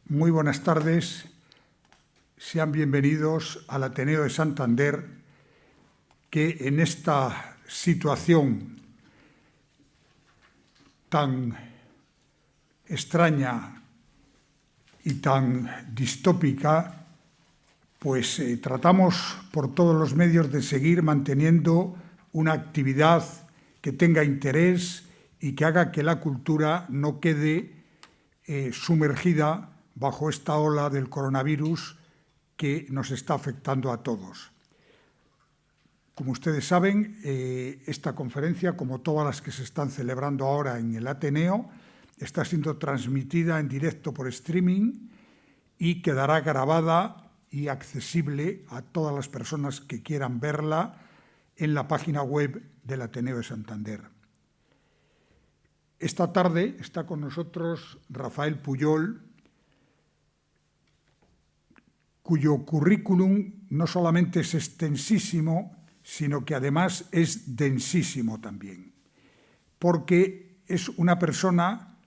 Muy buenas tardes, sean bienvenidos al Ateneo de Santander, que en esta situación tan extraña y tan distópica, pues tratamos por todos los medios de seguir manteniendo una actividad que tenga interés y que haga que la cultura no quede sumergida bajo esta ola del coronavirus que nos está afectando a todos. Como ustedes saben, esta conferencia, como todas las que se están celebrando ahora en el Ateneo, está siendo transmitida en directo por streaming y quedará grabada y accesible a todas las personas que quieran verla en la página web del Ateneo de Santander. Esta tarde está con nosotros Rafael Puyol, cuyo currículum no solamente es extensísimo, sino que además es densísimo también, porque es una persona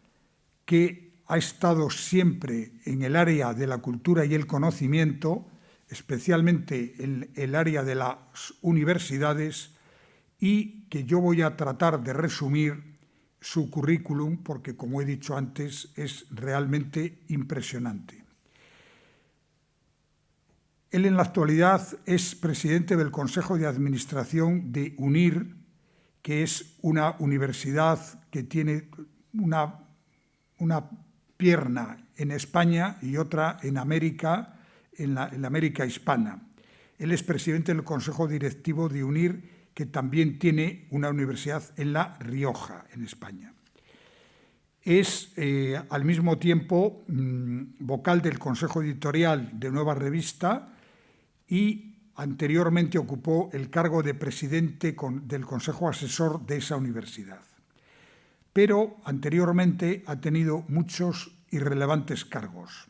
que ha estado siempre en el área de la cultura y el conocimiento, especialmente en el área de las universidades, y que yo voy a tratar de resumir su currículum porque, como he dicho antes, es realmente impresionante. Él en la actualidad es presidente del Consejo de Administración de UNIR, que es una universidad que tiene una pierna en España y otra en América, en la América hispana. Él es presidente del Consejo Directivo de UNIR, que también tiene una universidad en La Rioja, en España. Es al mismo tiempo vocal del Consejo Editorial de Nueva Revista y anteriormente ocupó el cargo de presidente del Consejo Asesor de esa universidad. Pero anteriormente ha tenido muchos irrelevantes cargos.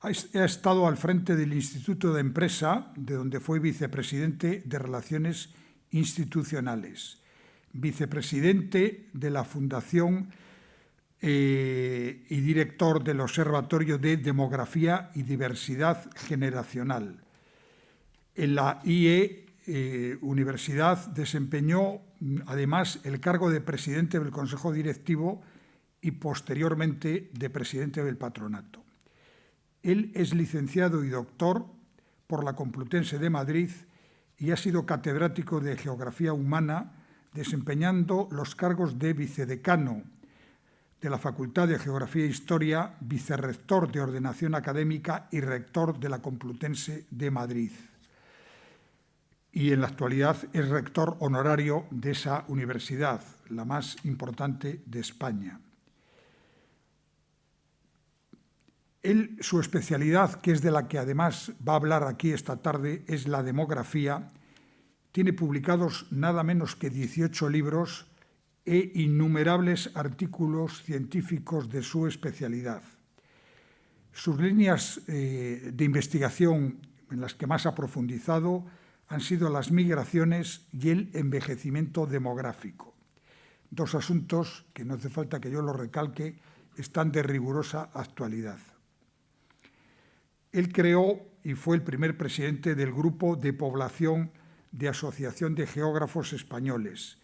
Ha estado al frente del Instituto de Empresa, de donde fue vicepresidente de Relaciones Institucionales, vicepresidente de la Fundación y director del Observatorio de Demografía y Diversidad Generacional. En la IE Universidad desempeñó además el cargo de presidente del Consejo Directivo y posteriormente de presidente del Patronato. Él es licenciado y doctor por la Complutense de Madrid y ha sido catedrático de Geografía Humana, desempeñando los cargos de vicedecano de la Facultad de Geografía e Historia, vicerrector de Ordenación Académica y rector de la Complutense de Madrid. Y en la actualidad es rector honorario de esa universidad, la más importante de España. Su especialidad, que es de la que además va a hablar aquí esta tarde, es la demografía. Tiene publicados nada menos que 18 libros e innumerables artículos científicos de su especialidad. Sus líneas de investigación en las que más ha profundizado han sido las migraciones y el envejecimiento demográfico. Dos asuntos que no hace falta que yo los recalque, están de rigurosa actualidad. Él creó y fue el primer presidente del Grupo de Población de Asociación de Geógrafos Españoles.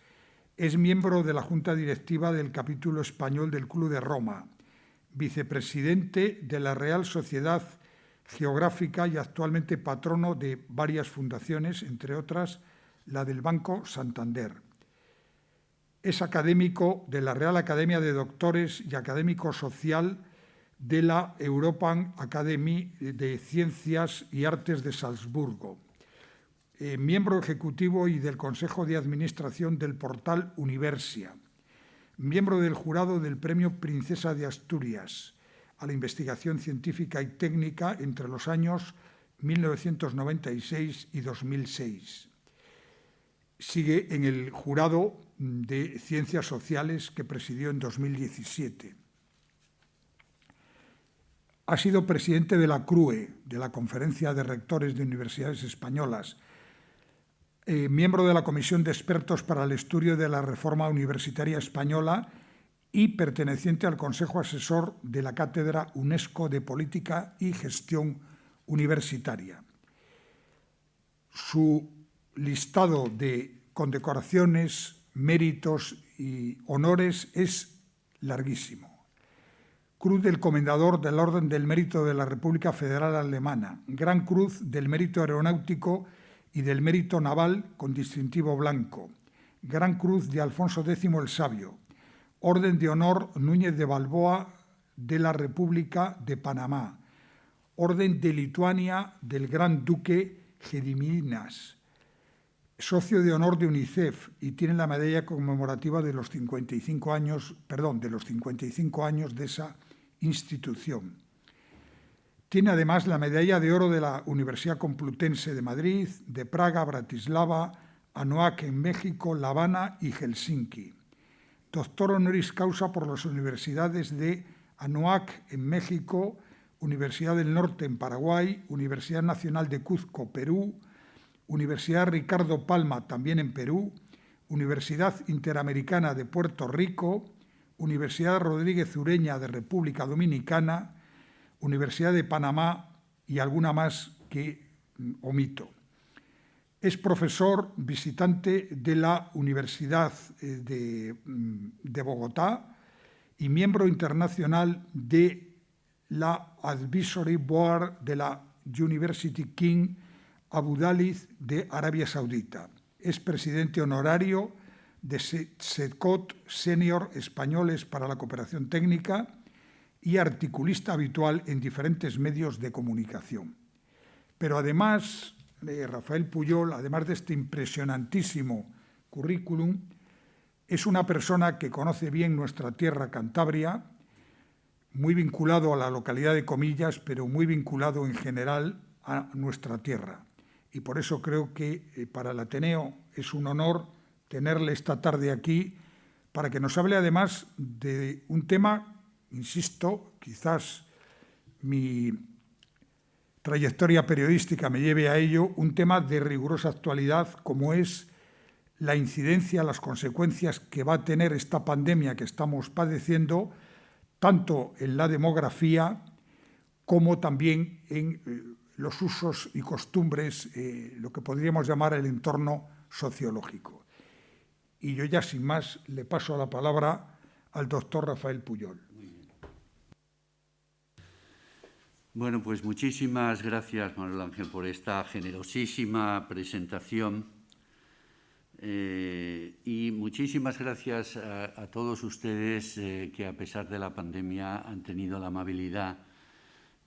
Es miembro de la Junta Directiva del capítulo español del Club de Roma, vicepresidente de la Real Sociedad Geográfica y actualmente patrono de varias fundaciones, entre otras la del Banco Santander. Es académico de la Real Academia de Doctores y académico social de la European Academy de Ciencias y Artes de Salzburgo, miembro ejecutivo y del Consejo de Administración del portal Universia, miembro del jurado del Premio Princesa de Asturias a la investigación científica y técnica entre los años 1996 y 2006. Sigue en el jurado de Ciencias Sociales que presidió en 2017. Ha sido presidente de la CRUE, de la Conferencia de Rectores de Universidades Españolas, miembro de la Comisión de Expertos para el Estudio de la Reforma Universitaria Española y perteneciente al Consejo Asesor de la Cátedra UNESCO de Política y Gestión Universitaria. Su listado de condecoraciones, méritos y honores es larguísimo. Cruz del Comendador del Orden del Mérito de la República Federal Alemana, Gran Cruz del Mérito Aeronáutico y del Mérito Naval con distintivo blanco, Gran Cruz de Alfonso X el Sabio, Orden de Honor Núñez de Balboa de la República de Panamá, Orden de Lituania del Gran Duque Gediminas, socio de honor de UNICEF y tiene la medalla conmemorativa de los 55 años de esa institución. Tiene además la medalla de oro de la Universidad Complutense de Madrid, de Praga, Bratislava, Anuak en México, La Habana y Helsinki. Doctor honoris causa por las universidades de Anuak en México, Universidad del Norte en Paraguay, Universidad Nacional de Cuzco, Perú, Universidad Ricardo Palma, también en Perú, Universidad Interamericana de Puerto Rico, Universidad Rodríguez Ureña de República Dominicana, Universidad de Panamá y alguna más que omito. Es profesor visitante de la Universidad de Bogotá y miembro internacional de la Advisory Board de la University King Abu Dhabi de Arabia Saudita. Es presidente honorario de SECOT Senior Españoles para la Cooperación Técnica y articulista habitual en diferentes medios de comunicación. Pero además, Rafael Pujol, además de este impresionantísimo currículum, es una persona que conoce bien nuestra tierra Cantabria, muy vinculado a la localidad de Comillas, pero muy vinculado en general a nuestra tierra. Y por eso creo que para el Ateneo es un honor tenerle esta tarde aquí para que nos hable además de un tema, insisto, quizás mi trayectoria periodística me lleve a ello, un tema de rigurosa actualidad como es la incidencia, las consecuencias que va a tener esta pandemia que estamos padeciendo, tanto en la demografía como también en los usos y costumbres, lo que podríamos llamar el entorno sociológico. Y yo ya sin más le paso la palabra al doctor Rafael Pujol. Bueno, pues muchísimas gracias, Manuel Ángel, por esta generosísima presentación y muchísimas gracias a todos ustedes que a pesar de la pandemia han tenido la amabilidad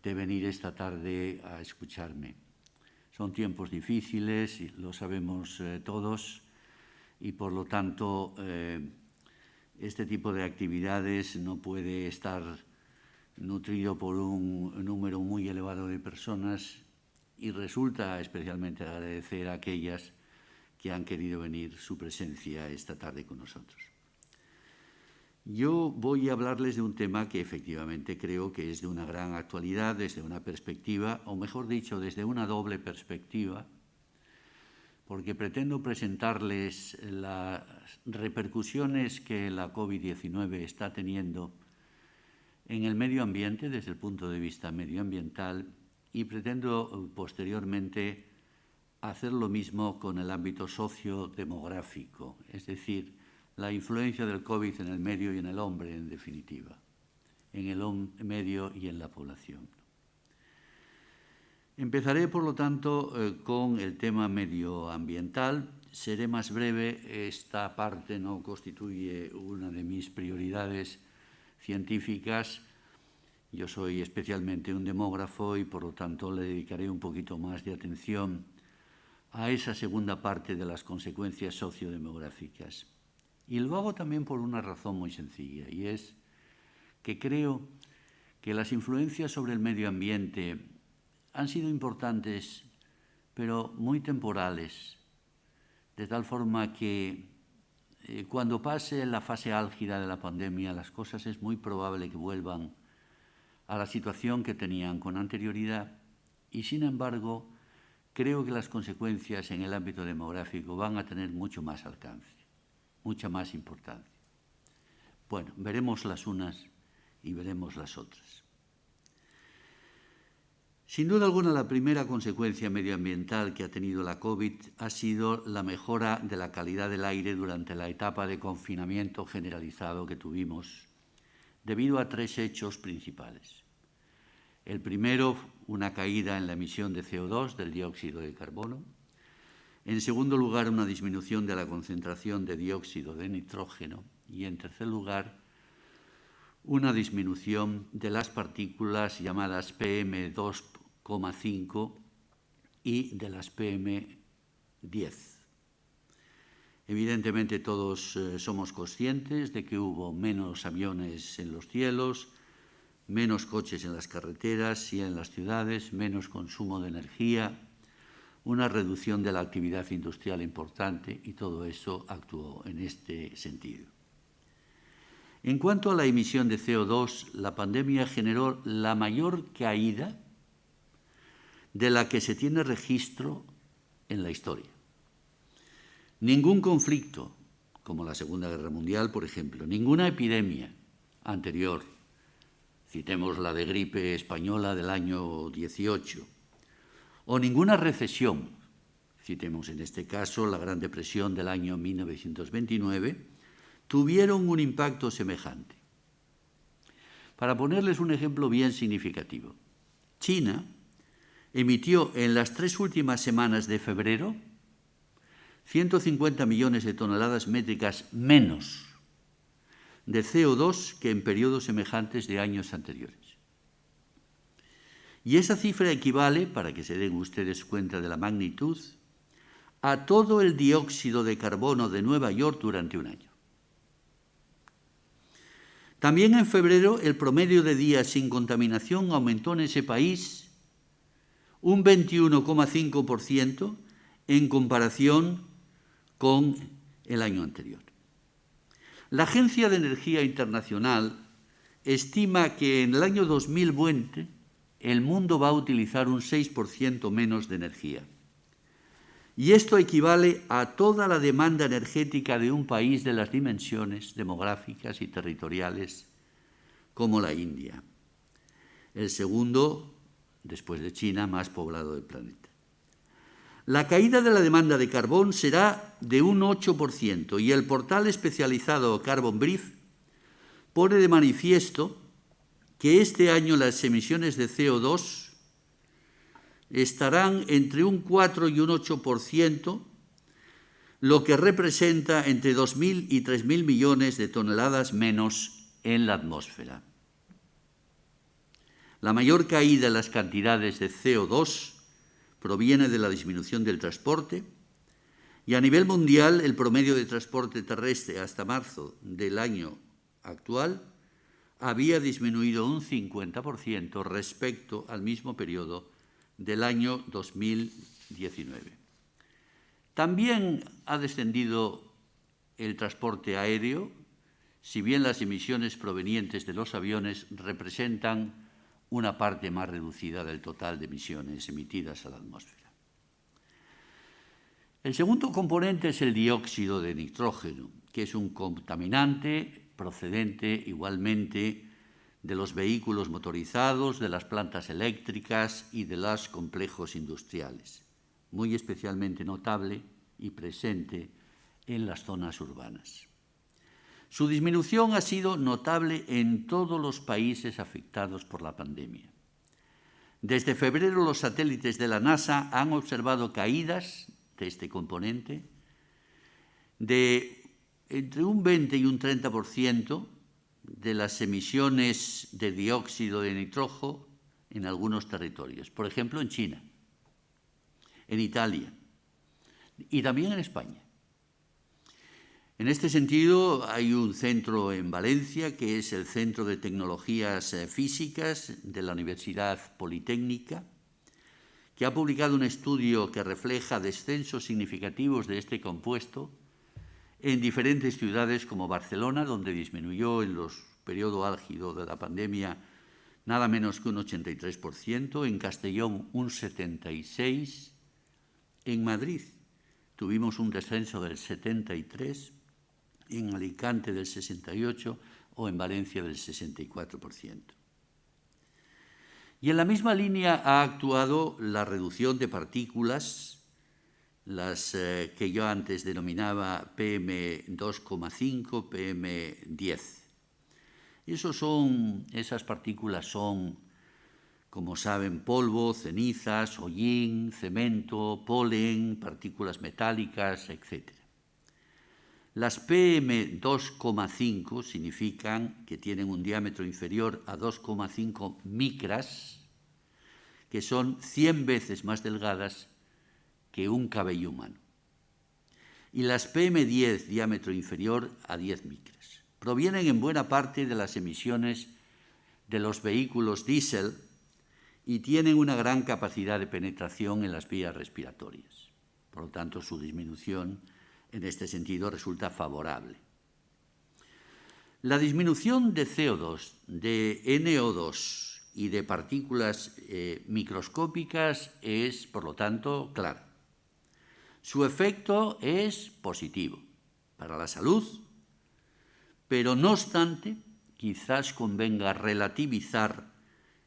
de venir esta tarde a escucharme. Son tiempos difíciles, lo sabemos todos, y por lo tanto este tipo de actividades no puede estar nutrido por un número muy elevado de personas y resulta especialmente agradecer a aquellas que han querido venir su presencia esta tarde con nosotros. Yo voy a hablarles de un tema que efectivamente creo que es de una gran actualidad desde una perspectiva, o mejor dicho, desde una doble perspectiva, porque pretendo presentarles las repercusiones que la COVID-19 está teniendo en el medio ambiente desde el punto de vista medioambiental y pretendo posteriormente hacer lo mismo con el ámbito sociodemográfico, es decir, la influencia del COVID en el medio y en el hombre, en definitiva, en el medio y en la población. Empezaré, por lo tanto, con el tema medioambiental. Seré más breve. Esta parte no constituye una de mis prioridades científicas. Yo soy especialmente un demógrafo y, por lo tanto, le dedicaré un poquito más de atención a esa segunda parte de las consecuencias sociodemográficas. Y lo hago también por una razón muy sencilla, y es que creo que las influencias sobre el medio ambiente han sido importantes, pero muy temporales, de tal forma que cuando pase la fase álgida de la pandemia, las cosas es muy probable que vuelvan a la situación que tenían con anterioridad y, sin embargo, creo que las consecuencias en el ámbito demográfico van a tener mucho más alcance, mucha más importancia. Bueno, veremos las unas y veremos las otras. Sin duda alguna, la primera consecuencia medioambiental que ha tenido la COVID ha sido la mejora de la calidad del aire durante la etapa de confinamiento generalizado que tuvimos, debido a 3 hechos principales. El primero, una caída en la emisión de CO2, del dióxido de carbono. En segundo lugar, una disminución de la concentración de dióxido de nitrógeno. Y en tercer lugar, una disminución de las partículas llamadas PM2,5 y de las PM10. Evidentemente todos somos conscientes de que hubo menos aviones en los cielos, menos coches en las carreteras y en las ciudades, menos consumo de energía, una reducción de la actividad industrial importante, y todo eso actuó en este sentido. En cuanto a la emisión de CO2, la pandemia generó la mayor caída de la que se tiene registro en la historia. Ningún conflicto, como la Segunda Guerra Mundial, por ejemplo, ninguna epidemia anterior, citemos la de gripe española del año 18, o ninguna recesión, citemos en este caso la Gran Depresión del año 1929, tuvieron un impacto semejante. Para ponerles un ejemplo bien significativo, China emitió en las 3 últimas semanas de febrero 150 millones de toneladas métricas menos de CO2 que en periodos semejantes de años anteriores. Y esa cifra equivale, para que se den ustedes cuenta de la magnitud, a todo el dióxido de carbono de Nueva York durante un año. También en febrero el promedio de días sin contaminación aumentó en ese país un 21,5% en comparación con el año anterior. La Agencia de Energía Internacional estima que en el año 2020 el mundo va a utilizar un 6% menos de energía. Y esto equivale a toda la demanda energética de un país de las dimensiones demográficas y territoriales como la India, el segundo, después de China, más poblado del planeta. La caída de la demanda de carbón será de un 8% y el portal especializado Carbon Brief pone de manifiesto que este año las emisiones de CO2 estarán entre un 4 y un 8%, lo que representa entre 2.000 y 3.000 millones de toneladas menos en la atmósfera. La mayor caída en las cantidades de CO2 proviene de la disminución del transporte, y a nivel mundial el promedio de transporte terrestre hasta marzo del año actual había disminuido un 50% respecto al mismo periodo del año 2019. También ha descendido el transporte aéreo, si bien las emisiones provenientes de los aviones representan una parte más reducida del total de emisiones emitidas a la atmósfera. El segundo componente es el dióxido de nitrógeno, que es un contaminante procedente igualmente de los vehículos motorizados, de las plantas eléctricas y de los complejos industriales, muy especialmente notable y presente en las zonas urbanas. Su disminución ha sido notable en todos los países afectados por la pandemia. Desde febrero, los satélites de la NASA han observado caídas de este componente de entre un 20 y un 30% de las emisiones de dióxido de nitrógeno en algunos territorios, por ejemplo en China, en Italia y también en España. En este sentido, hay un centro en Valencia, que es el Centro de Tecnologías Físicas de la Universidad Politécnica, que ha publicado un estudio que refleja descensos significativos de este compuesto en diferentes ciudades como Barcelona, donde disminuyó en los periodo álgido de la pandemia nada menos que un 83%, en Castellón un 76%, en Madrid tuvimos un descenso del 73%, en Alicante del 68%, o en Valencia del 64%. Y en la misma línea ha actuado la reducción de partículas, las que yo antes denominaba PM2,5, PM10. Esas partículas son, como saben, polvo, cenizas, hollín, cemento, polen, partículas metálicas, etc. Las PM2,5 significan que tienen un diámetro inferior a 2,5 micras, que son 100 veces más delgadas que un cabello humano. Y las PM10, diámetro inferior a 10 micras, provienen en buena parte de las emisiones de los vehículos diésel y tienen una gran capacidad de penetración en las vías respiratorias. Por lo tanto, su disminución en este sentido resulta favorable. La disminución de CO2, de NO2 y de partículas microscópicas es, por lo tanto, clara. Su efecto es positivo para la salud, pero no obstante, quizás convenga relativizar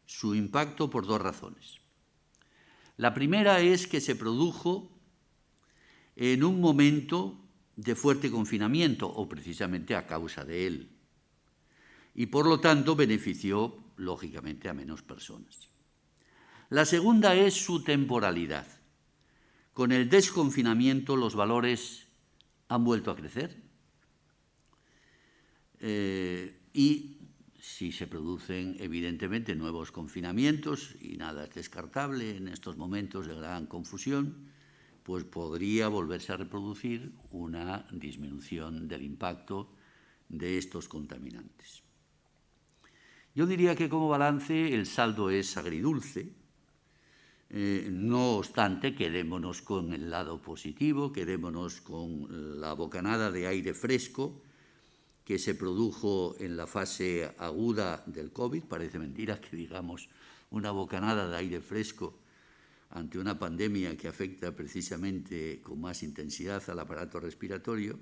su impacto por dos razones. La primera es que se produjo en un momento de fuerte confinamiento, o precisamente a causa de él, y por lo tanto benefició, lógicamente, a menos personas. La segunda es su temporalidad. Con el desconfinamiento los valores han vuelto a crecer y si se producen evidentemente nuevos confinamientos, y nada es descartable en estos momentos de gran confusión, pues podría volverse a reproducir una disminución del impacto de estos contaminantes. Yo diría que como balance el saldo es agridulce. No obstante, quedémonos con el lado positivo, quedémonos con la bocanada de aire fresco que se produjo en la fase aguda del COVID. Parece mentira que digamos una bocanada de aire fresco ante una pandemia que afecta precisamente con más intensidad al aparato respiratorio,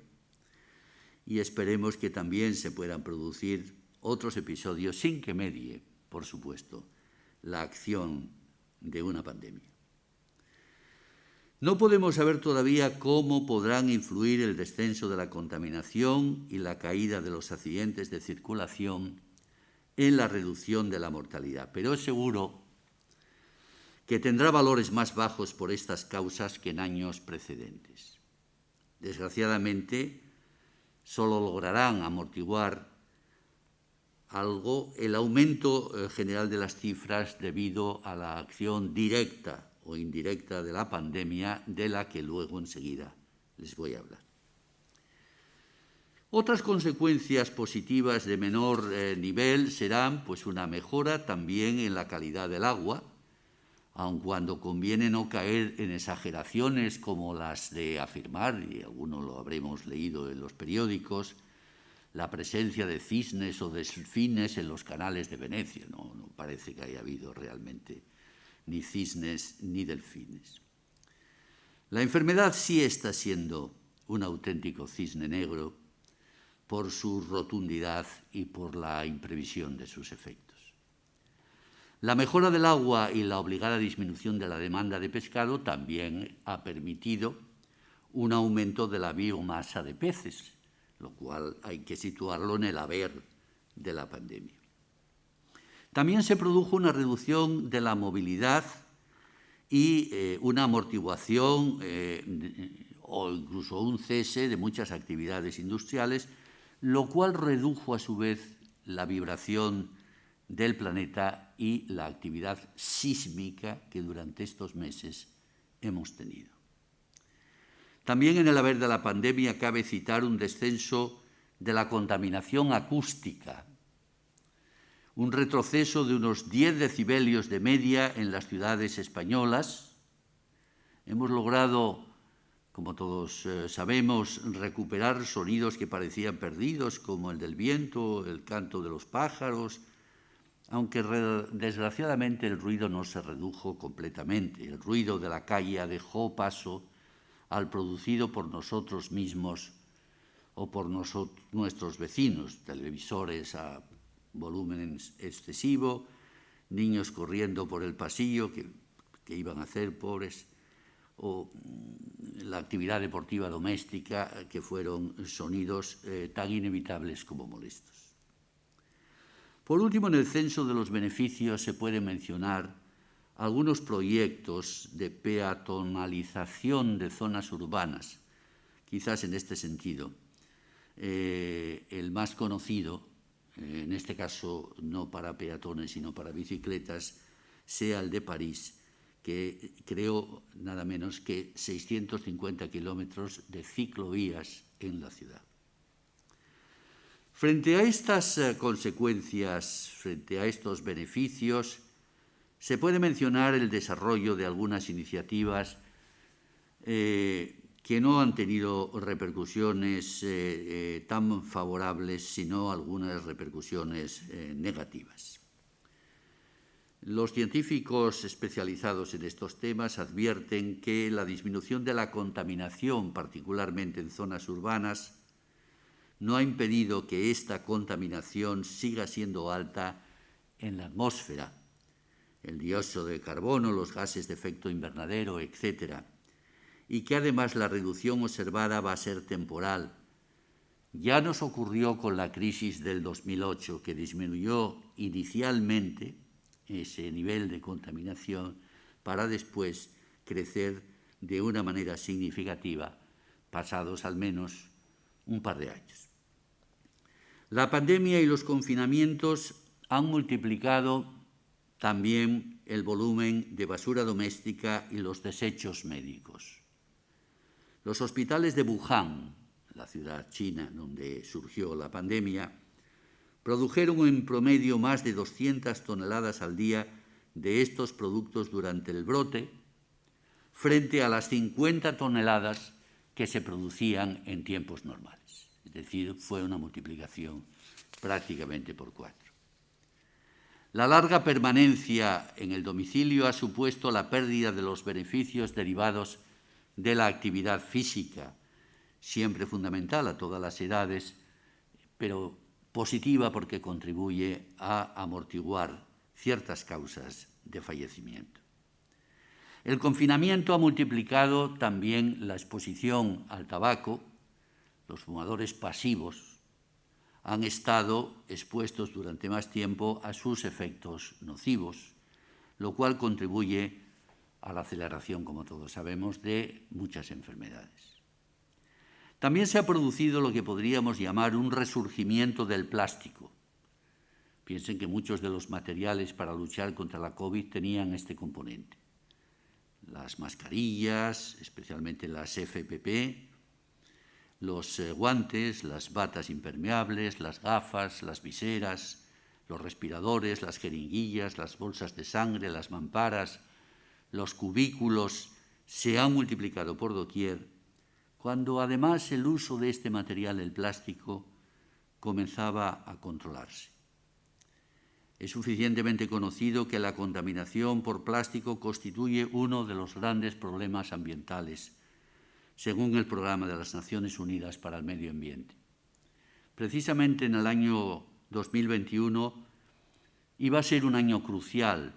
y esperemos que también se puedan producir otros episodios sin que medie, por supuesto, la acción de una pandemia. No podemos saber todavía cómo podrán influir el descenso de la contaminación y la caída de los accidentes de circulación en la reducción de la mortalidad, pero es seguro que tendrá valores más bajos por estas causas que en años precedentes. Desgraciadamente, solo lograrán amortiguar algo el aumento general de las cifras debido a la acción directa o indirecta de la pandemia, de la que luego enseguida les voy a hablar. Otras consecuencias positivas de menor nivel serán pues una mejora también en la calidad del agua, aun cuando conviene no caer en exageraciones como las de afirmar, y algunos lo habremos leído en los periódicos, la presencia de cisnes o delfines en los canales de Venecia. No parece que haya habido realmente ni cisnes ni delfines. La enfermedad sí está siendo un auténtico cisne negro por su rotundidad y por la imprevisión de sus efectos. La mejora del agua y la obligada disminución de la demanda de pescado también ha permitido un aumento de la biomasa de peces, lo cual hay que situarlo en el haber de la pandemia. También se produjo una reducción de la movilidad y una amortiguación o incluso un cese de muchas actividades industriales, lo cual redujo a su vez la vibración del planeta y la actividad sísmica que durante estos meses hemos tenido. También en el haber de la pandemia cabe citar un descenso de la contaminación acústica, un retroceso de unos 10 decibelios de media en las ciudades españolas. Hemos logrado, como todos sabemos, recuperar sonidos que parecían perdidos, como el del viento, el canto de los pájaros, aunque desgraciadamente el ruido no se redujo completamente. El ruido de la calle dejó paso al producido por nosotros mismos o por nuestros vecinos, televisores a volumen excesivo, niños corriendo por el pasillo que iban a hacer, pobres, o la actividad deportiva doméstica, que fueron sonidos tan inevitables como molestos. Por último, en el censo de los beneficios se puede mencionar algunos proyectos de peatonalización de zonas urbanas, quizás en este sentido. El más conocido, en este caso no para peatones sino para bicicletas, sea el de París, que creó nada menos que 650 kilómetros de ciclovías en la ciudad. Frente a estas consecuencias, frente a estos beneficios, se puede mencionar el desarrollo de algunas iniciativas que no han tenido repercusiones tan favorables, sino algunas repercusiones negativas. Los científicos especializados en estos temas advierten que la disminución de la contaminación, particularmente en zonas urbanas, no ha impedido que esta contaminación siga siendo alta en la atmósfera, el dióxido de carbono, los gases de efecto invernadero, etc., y que además la reducción observada va a ser temporal. Ya nos ocurrió con la crisis del 2008, que disminuyó inicialmente ese nivel de contaminación para después crecer de una manera significativa, pasados al menos un par de años. La pandemia y los confinamientos han multiplicado también el volumen de basura doméstica y los desechos médicos. Los hospitales de Wuhan, la ciudad china donde surgió la pandemia, produjeron en promedio más de 200 toneladas al día de estos productos durante el brote, frente a las 50 toneladas que se producían en tiempos normales. Es decir, fue una multiplicación prácticamente por 4. La larga permanencia en el domicilio ha supuesto la pérdida de los beneficios derivados de la actividad física, siempre fundamental a todas las edades, pero positiva porque contribuye a amortiguar ciertas causas de fallecimiento. El confinamiento ha multiplicado también la exposición al tabaco. Los fumadores pasivos han estado expuestos durante más tiempo a sus efectos nocivos, lo cual contribuye a la aceleración, como todos sabemos, de muchas enfermedades. También se ha producido lo que podríamos llamar un resurgimiento del plástico. Piensen que muchos de los materiales para luchar contra la COVID tenían este componente. Las mascarillas, especialmente las FFP, los guantes, las batas impermeables, las gafas, las viseras, los respiradores, las jeringuillas, las bolsas de sangre, las mamparas, los cubículos se han multiplicado por doquier, cuando además el uso de este material, el plástico, comenzaba a controlarse. Es suficientemente conocido que la contaminación por plástico constituye uno de los grandes problemas ambientales, según el Programa de las Naciones Unidas para el Medio Ambiente. Precisamente en el año 2021 iba a ser un año crucial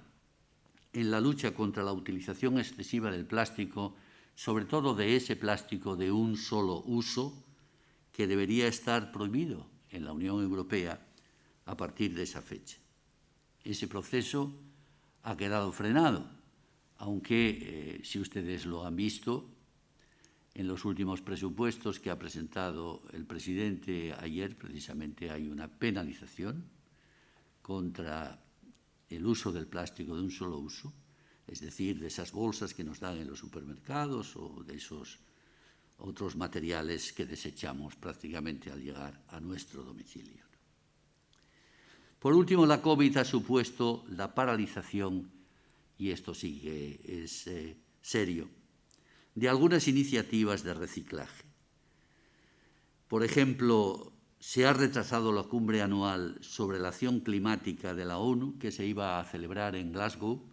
en la lucha contra la utilización excesiva del plástico, sobre todo de ese plástico de un solo uso, que debería estar prohibido en la Unión Europea a partir de esa fecha. Ese proceso ha quedado frenado, aunque, si ustedes lo han visto, en los últimos presupuestos que ha presentado el presidente ayer, precisamente hay una penalización contra el uso del plástico de un solo uso, es decir, de esas bolsas que nos dan en los supermercados o de esos otros materiales que desechamos prácticamente al llegar a nuestro domicilio. Por último, la COVID ha supuesto la paralización, y esto sí que es serio, de algunas iniciativas de reciclaje. Por ejemplo, se ha retrasado la cumbre anual sobre la acción climática de la ONU, que se iba a celebrar en Glasgow,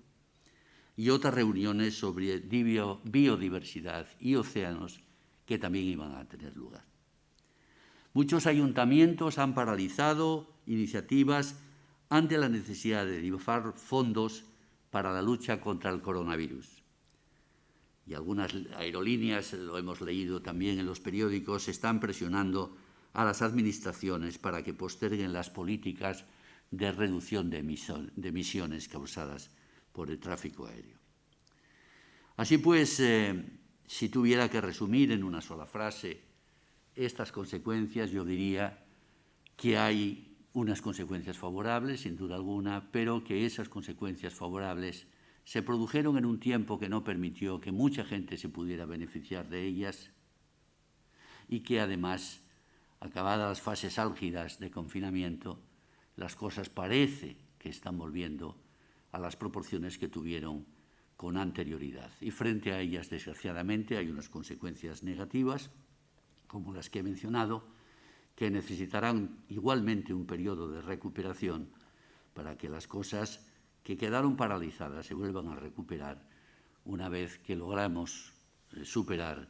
y otras reuniones sobre biodiversidad y océanos que también iban a tener lugar. Muchos ayuntamientos han paralizado iniciativas ante la necesidad de derivar fondos para la lucha contra el coronavirus. Y algunas aerolíneas, lo hemos leído también en los periódicos, están presionando a las administraciones para que posterguen las políticas de reducción de emisiones causadas por el tráfico aéreo. Así pues, si tuviera que resumir en una sola frase estas consecuencias, yo diría que hay unas consecuencias favorables, sin duda alguna, pero que esas consecuencias favorables se produjeron en un tiempo que no permitió que mucha gente se pudiera beneficiar de ellas y que además, acabadas las fases álgidas de confinamiento, las cosas parece que están volviendo a las proporciones que tuvieron con anterioridad. Y frente a ellas, desgraciadamente, hay unas consecuencias negativas, como las que he mencionado, que necesitarán igualmente un periodo de recuperación para que las cosas que quedaron paralizadas se vuelvan a recuperar una vez que logramos superar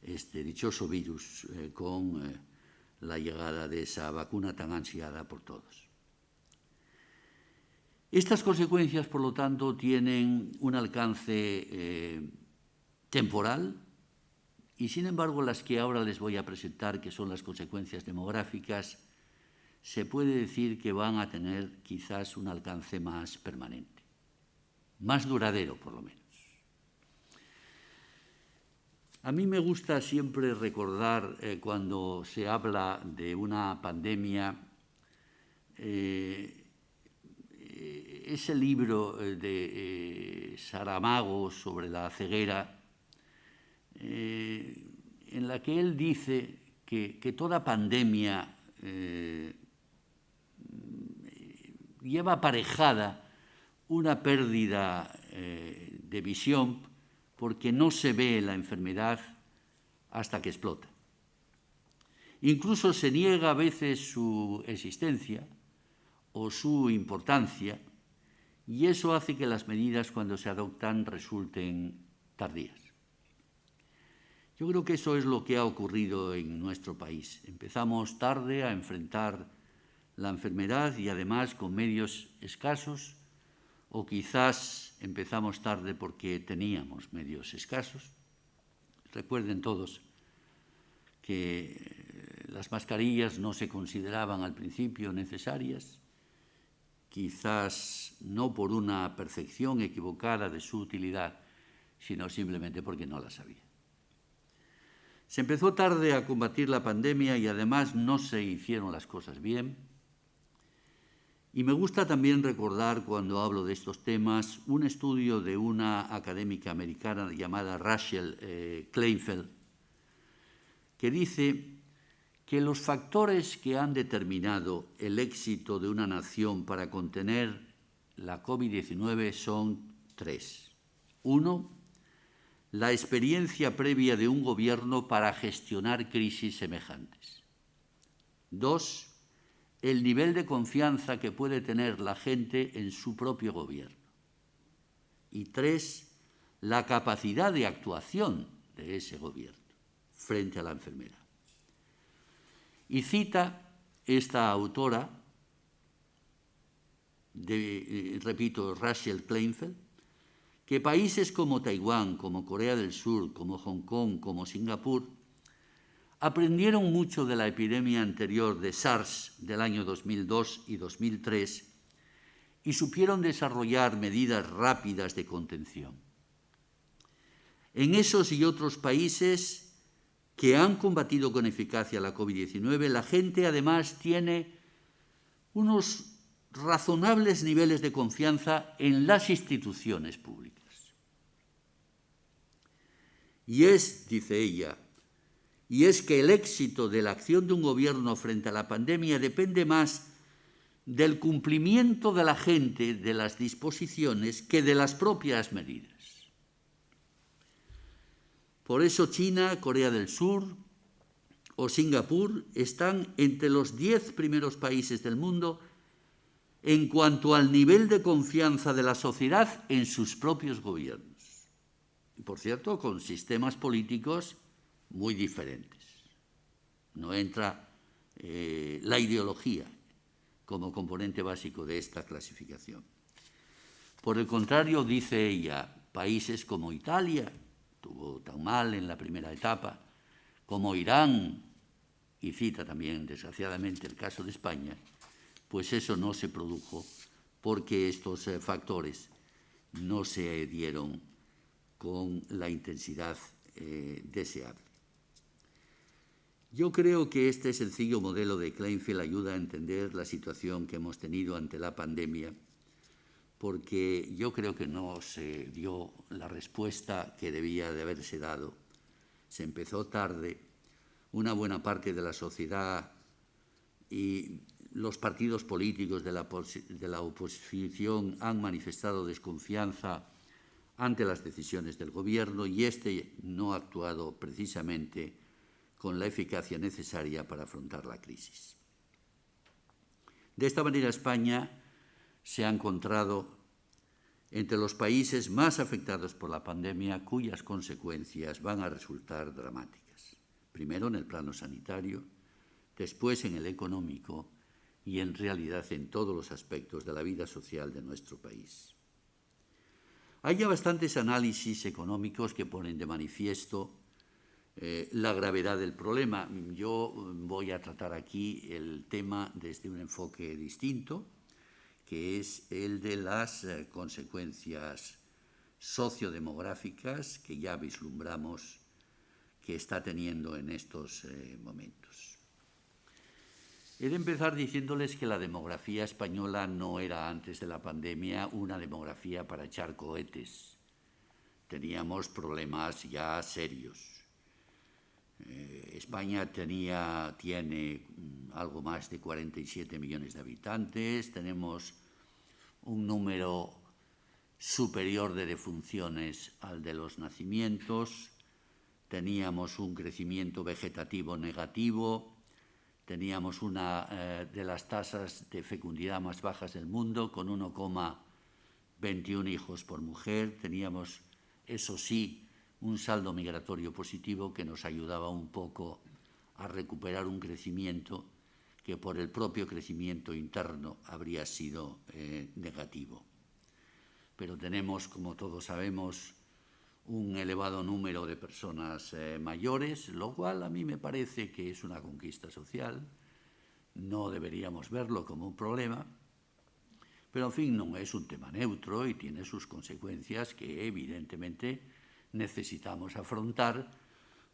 este dichoso virus con la llegada de esa vacuna tan ansiada por todos. Estas consecuencias, por lo tanto, tienen un alcance temporal y, sin embargo, las que ahora les voy a presentar, que son las consecuencias demográficas, se puede decir que van a tener quizás un alcance más permanente, más duradero, por lo menos. A mí me gusta siempre recordar, cuando se habla de una pandemia, ese libro de Saramago sobre la ceguera, en la que él dice que toda pandemia lleva aparejada una pérdida de visión porque no se ve la enfermedad hasta que explota. Incluso se niega a veces su existencia o su importancia, y eso hace que las medidas, cuando se adoptan, resulten tardías. Yo creo que eso es lo que ha ocurrido en nuestro país. Empezamos tarde a enfrentar la enfermedad y además con medios escasos, o quizás empezamos tarde porque teníamos medios escasos. Recuerden todos que las mascarillas no se consideraban al principio necesarias, quizás no por una percepción equivocada de su utilidad, sino simplemente porque no las había. Se empezó tarde a combatir la pandemia y además no se hicieron las cosas bien. Y me gusta también recordar, cuando hablo de estos temas, un estudio de una académica americana llamada Rachel Kleinfeld, que dice que los factores que han determinado el éxito de una nación para contener la COVID-19 son 3. 1, la experiencia previa de un gobierno para gestionar crisis semejantes. 2, el nivel de confianza que puede tener la gente en su propio gobierno. Y 3, la capacidad de actuación de ese gobierno frente a la enfermedad. Y cita esta autora, repito, Rachel Kleinfeld, que países como Taiwán, como Corea del Sur, como Hong Kong, como Singapur, aprendieron mucho de la epidemia anterior de SARS del año 2002 y 2003 y supieron desarrollar medidas rápidas de contención. En esos y otros países que han combatido con eficacia la COVID-19, la gente además tiene unos razonables niveles de confianza en las instituciones públicas. Y dice ella, es que el éxito de la acción de un gobierno frente a la pandemia depende más del cumplimiento de la gente de las disposiciones que de las propias medidas. Por eso China, Corea del Sur o Singapur están entre los 10 primeros países del mundo en cuanto al nivel de confianza de la sociedad en sus propios gobiernos. Y, por cierto, con sistemas políticos muy diferentes. No entra la ideología como componente básico de esta clasificación. Por el contrario, dice ella, países como Italia, estuvo tan mal en la primera etapa, como Irán, y cita también, desgraciadamente, el caso de España, pues eso no se produjo porque estos factores no se dieron con la intensidad deseable. Yo creo que este sencillo modelo de Kleinfeld ayuda a entender la situación que hemos tenido ante la pandemia, porque yo creo que no se dio la respuesta que debía de haberse dado. Se empezó tarde, una buena parte de la sociedad y los partidos políticos de la oposición han manifestado desconfianza ante las decisiones del Gobierno y este no ha actuado precisamente con la eficacia necesaria para afrontar la crisis. De esta manera, España se ha encontrado entre los países más afectados por la pandemia, cuyas consecuencias van a resultar dramáticas. Primero en el plano sanitario, después en el económico y en realidad en todos los aspectos de la vida social de nuestro país. Hay ya bastantes análisis económicos que ponen de manifiesto la gravedad del problema. Yo voy a tratar aquí el tema desde un enfoque distinto, que es el de las consecuencias sociodemográficas que ya vislumbramos que está teniendo en estos momentos. He de empezar diciéndoles que la demografía española no era antes de la pandemia una demografía para echar cohetes. Teníamos problemas ya serios. España tiene algo más de 47 millones de habitantes, tenemos un número superior de defunciones al de los nacimientos, teníamos un crecimiento vegetativo negativo, teníamos una de las tasas de fecundidad más bajas del mundo, con 1,21 hijos por mujer, teníamos, eso sí, un saldo migratorio positivo que nos ayudaba un poco a recuperar un crecimiento que por el propio crecimiento interno habría sido negativo. Pero tenemos, como todos sabemos, un elevado número de personas mayores, lo cual a mí me parece que es una conquista social. No deberíamos verlo como un problema, pero en fin, no es un tema neutro y tiene sus consecuencias que evidentemente necesitamos afrontar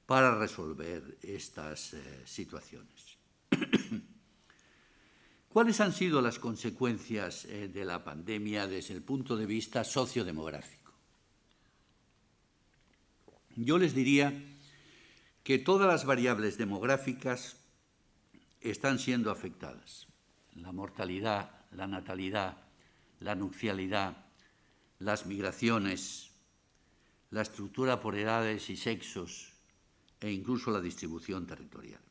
para resolver estas situaciones. ¿Cuáles han sido las consecuencias de la pandemia desde el punto de vista sociodemográfico? Yo les diría que todas las variables demográficas están siendo afectadas. La mortalidad, la natalidad, la nupcialidad, las migraciones, la estructura por edades y sexos e incluso la distribución territorial.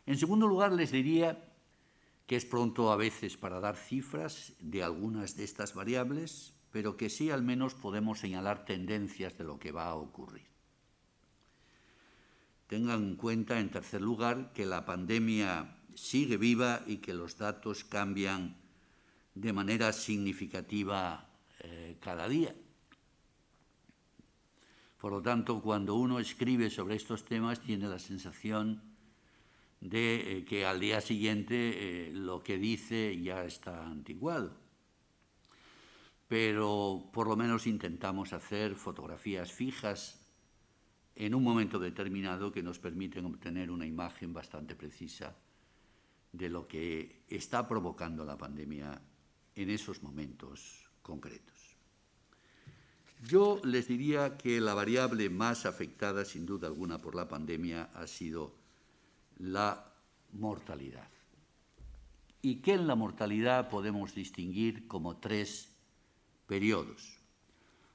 En segundo lugar, les diría que es pronto a veces para dar cifras de algunas de estas variables, pero que sí al menos podemos señalar tendencias de lo que va a ocurrir. Tengan en cuenta, en tercer lugar, que la pandemia sigue viva y que los datos cambian de manera significativa cada día. Por lo tanto, cuando uno escribe sobre estos temas, tiene la sensación de que al día siguiente lo que dice ya está anticuado. Pero por lo menos intentamos hacer fotografías fijas en un momento determinado que nos permiten obtener una imagen bastante precisa de lo que está provocando la pandemia en esos momentos concretos. Yo les diría que la variable más afectada, sin duda alguna, por la pandemia ha sido la mortalidad. Y que en la mortalidad podemos distinguir como tres periodos.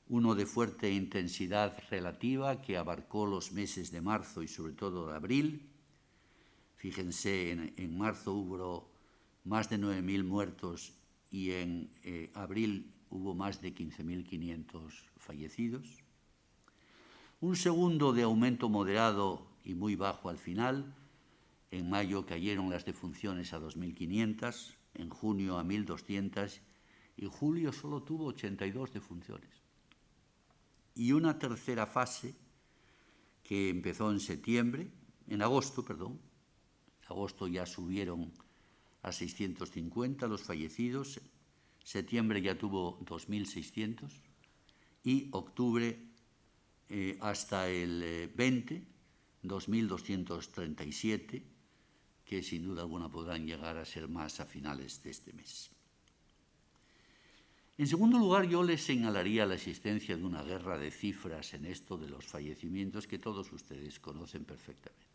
Uno de fuerte intensidad relativa que abarcó los meses de marzo y sobre todo de abril. Fíjense, en marzo hubo más de 9.000 muertos y en abril hubo más de 15.500 fallecidos. Un segundo de aumento moderado y muy bajo al final, En mayo cayeron las defunciones a 2.500, en junio a 1.200 y julio solo tuvo 82 defunciones. Y una tercera fase que empezó en agosto, En agosto ya subieron a 650 los fallecidos, septiembre ya tuvo 2.600 y octubre hasta el 20, 2.237, que sin duda alguna podrán llegar a ser más a finales de este mes. En segundo lugar, yo les señalaría la existencia de una guerra de cifras en esto de los fallecimientos que todos ustedes conocen perfectamente.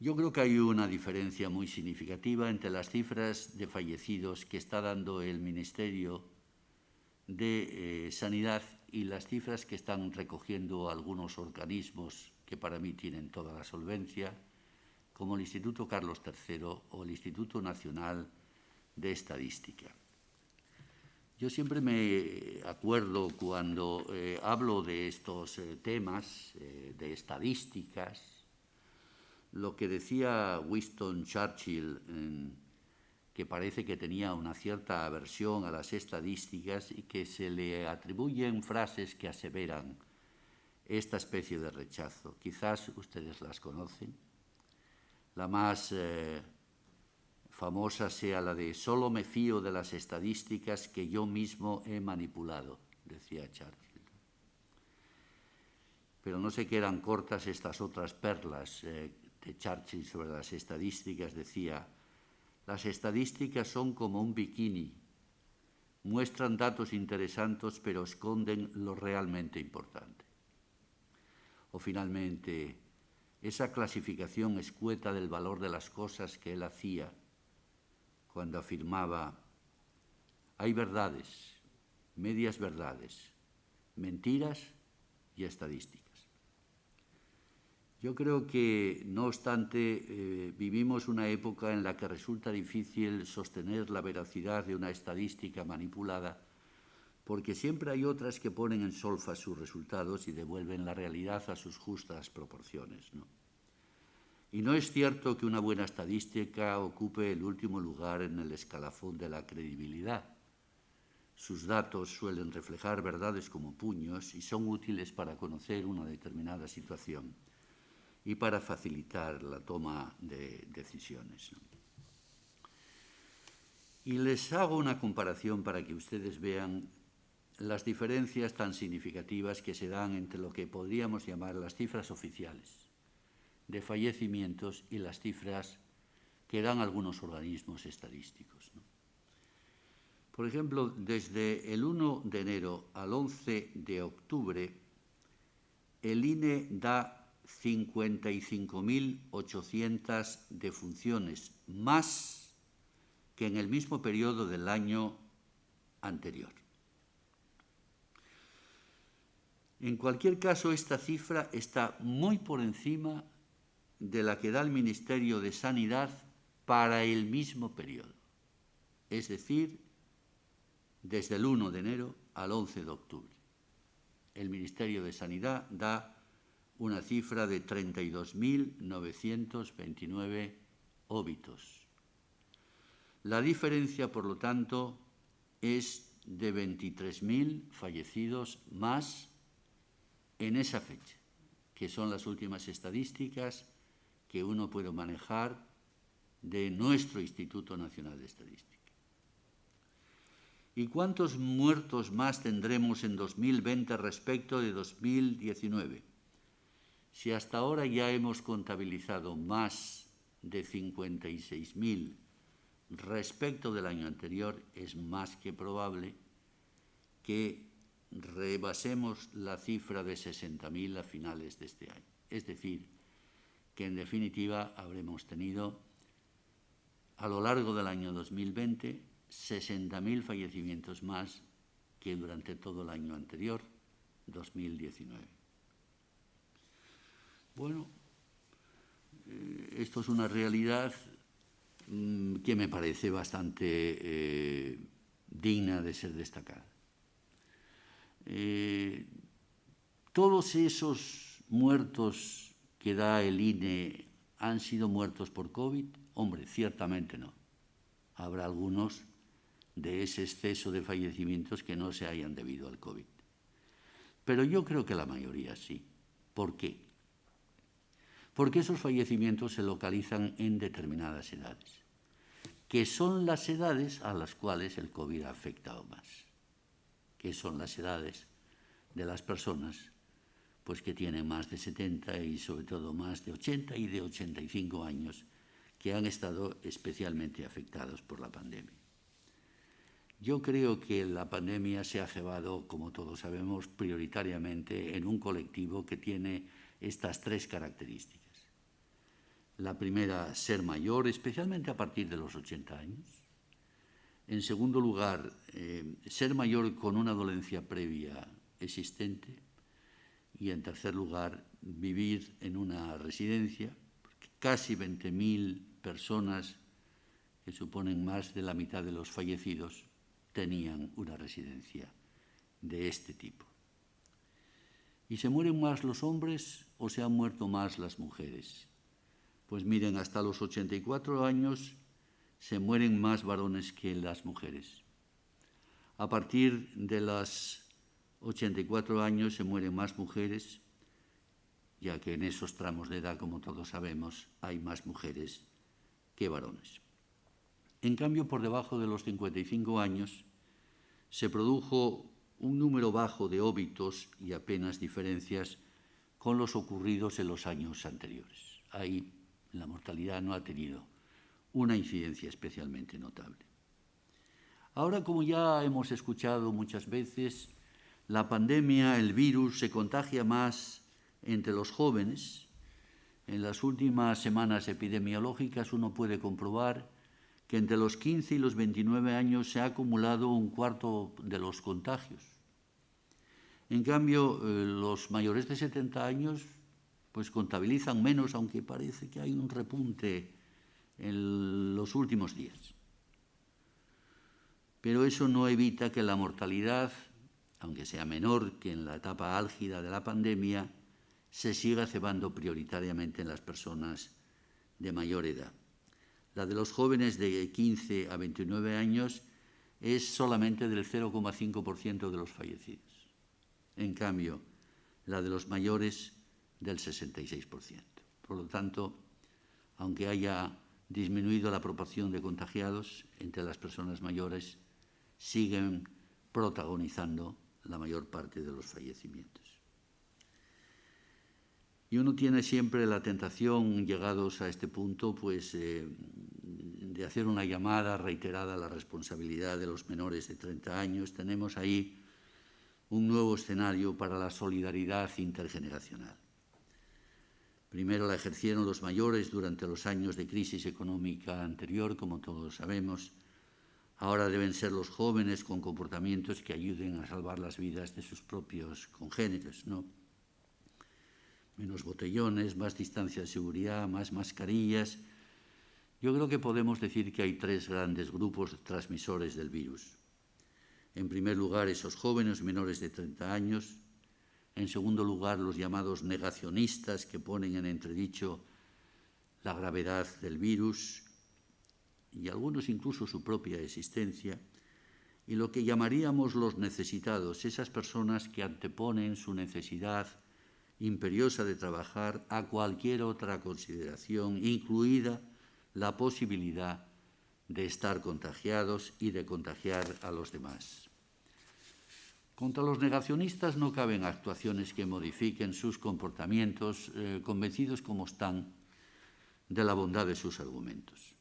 Yo creo que hay una diferencia muy significativa entre las cifras de fallecidos que está dando el Ministerio de Sanidad y las cifras que están recogiendo algunos organismos que para mí tienen toda la solvencia, como el Instituto Carlos III o el Instituto Nacional de Estadística. Yo siempre me acuerdo cuando hablo de estos temas, de estadísticas, lo que decía Winston Churchill, que parece que tenía una cierta aversión a las estadísticas y que se le atribuyen frases que aseveran esta especie de rechazo. Quizás ustedes las conocen. La más famosa sea la de «solo me fío de las estadísticas que yo mismo he manipulado», decía Churchill. Pero no se quedan cortas estas otras perlas de Churchill sobre las estadísticas. Decía: «Las estadísticas son como un bikini, muestran datos interesantes pero esconden lo realmente importante». O finalmente, esa clasificación escueta del valor de las cosas que él hacía cuando afirmaba: «Hay verdades, medias verdades, mentiras y estadísticas». Yo creo que, no obstante, vivimos una época en la que resulta difícil sostener la veracidad de una estadística manipulada, porque siempre hay otras que ponen en solfa sus resultados y devuelven la realidad a sus justas proporciones, ¿no? Y no es cierto que una buena estadística ocupe el último lugar en el escalafón de la credibilidad. Sus datos suelen reflejar verdades como puños y son útiles para conocer una determinada situación y para facilitar la toma de decisiones, ¿no? Y les hago una comparación para que ustedes vean las diferencias tan significativas que se dan entre lo que podríamos llamar las cifras oficiales de fallecimientos y las cifras que dan algunos organismos estadísticos, ¿no? Por ejemplo, desde el 1 de enero al 11 de octubre, el INE da 55.800 defunciones, más que en el mismo periodo del año anterior. En cualquier caso, esta cifra está muy por encima de la que da el Ministerio de Sanidad para el mismo periodo, es decir, desde el 1 de enero al 11 de octubre. El Ministerio de Sanidad da una cifra de 32.929 óbitos. La diferencia, por lo tanto, es de 23.000 fallecidos más en esa fecha, que son las últimas estadísticas que uno puede manejar de nuestro Instituto Nacional de Estadística. ¿Y cuántos muertos más tendremos en 2020 respecto de 2019? Si hasta ahora ya hemos contabilizado más de 56.000 respecto del año anterior, es más que probable que rebasemos la cifra de 60.000 a finales de este año. Es decir, que en definitiva habremos tenido a lo largo del año 2020 60.000 fallecimientos más que durante todo el año anterior, 2019. Bueno, esto es una realidad que me parece bastante digna de ser destacada. Todos esos muertos que da el INE ¿Han sido muertos por COVID? Hombre, ciertamente no. Habrá algunos de ese exceso de fallecimientos que no se hayan debido al COVID. Pero yo creo que la mayoría sí. ¿Por qué? Porque esos fallecimientos se localizan en determinadas edades, que son las edades a las cuales el COVID ha afectado más, que son las edades de las personas pues, que tienen más de 70 y sobre todo más de 80 y de 85 años, que han estado especialmente afectados por la pandemia. Yo creo que la pandemia se ha cebado, como todos sabemos, prioritariamente en un colectivo que tiene estas tres características. La primera, ser mayor, especialmente a partir de los 80 años. En segundo lugar, ser mayor con una dolencia previa existente. Y en tercer lugar, vivir en una residencia, porque casi 20.000 personas, que suponen más de la mitad de los fallecidos, tenían una residencia de este tipo. ¿Y se mueren más los hombres o se han muerto más las mujeres? Pues miren, hasta los 84 años se mueren más varones que las mujeres. A partir de los 84 años se mueren más mujeres, ya que en esos tramos de edad, como todos sabemos, hay más mujeres que varones. En cambio, por debajo de los 55 años se produjo un número bajo de óbitos y apenas diferencias con los ocurridos en los años anteriores. Ahí la mortalidad no ha tenido una incidencia especialmente notable. Ahora, como ya hemos escuchado muchas veces, la pandemia, el virus, se contagia más entre los jóvenes. En las últimas semanas epidemiológicas uno puede comprobar que entre los 15 y los 29 años se ha acumulado un cuarto de los contagios. En cambio, los mayores de 70 años pues contabilizan menos, aunque parece que hay un repunte en los últimos días. Pero eso no evita que la mortalidad, aunque sea menor que en la etapa álgida de la pandemia, se siga cebando prioritariamente en las personas de mayor edad. La de los jóvenes de 15 a 29 años es solamente del 0,5% de los fallecidos. En cambio, la de los mayores del 66%. Por lo tanto, aunque haya disminuido la proporción de contagiados entre las personas mayores, siguen protagonizando la mayor parte de los fallecimientos. Y uno tiene siempre la tentación, llegados a este punto, pues, de hacer una llamada reiterada a la responsabilidad de los menores de 30 años. Tenemos ahí un nuevo escenario para la solidaridad intergeneracional. Primero la ejercieron los mayores durante los años de crisis económica anterior, como todos sabemos. Ahora deben ser los jóvenes con comportamientos que ayuden a salvar las vidas de sus propios congéneres, ¿no? Menos botellones, más distancia de seguridad, más mascarillas. Yo creo que podemos decir que hay tres grandes grupos transmisores del virus. En primer lugar, esos jóvenes menores de 30 años. En segundo lugar, los llamados negacionistas, que ponen en entredicho la gravedad del virus y algunos incluso su propia existencia. Y lo que llamaríamos los necesitados, esas personas que anteponen su necesidad imperiosa de trabajar a cualquier otra consideración, incluida la posibilidad de estar contagiados y de contagiar a los demás. Contra los negacionistas no caben actuaciones que modifiquen sus comportamientos, convencidos como están de la bondad de sus argumentos.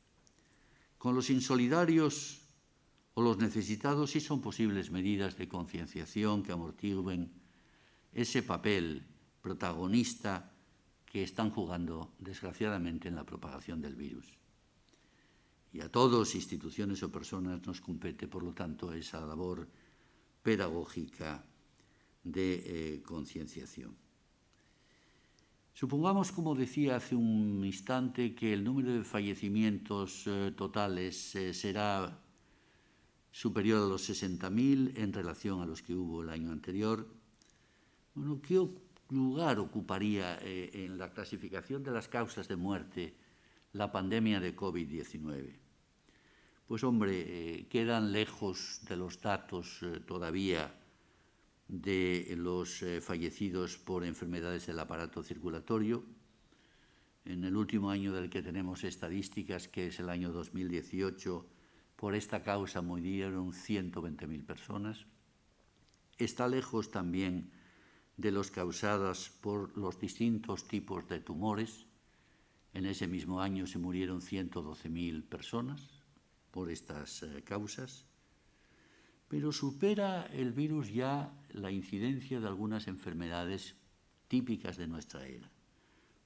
Con los insolidarios o los necesitados sí son posibles medidas de concienciación que amortigüen ese papel protagonista que están jugando, desgraciadamente, en la propagación del virus. Y a todos, instituciones o personas, nos compete, por lo tanto, esa labor pedagógica de concienciación. Supongamos, como decía hace un instante, que el número de fallecimientos totales será superior a los 60.000 en relación a los que hubo el año anterior. Bueno, lugar ocuparía en la clasificación de las causas de muerte la pandemia de COVID-19? Pues hombre, quedan lejos de los datos todavía de los fallecidos por enfermedades del aparato circulatorio. En el último año del que tenemos estadísticas, que es el año 2018, por esta causa murieron 120.000 personas. Está lejos también de los causados por los distintos tipos de tumores. En ese mismo año se murieron 112.000 personas por estas causas. Pero supera el virus ya la incidencia de algunas enfermedades típicas de nuestra era.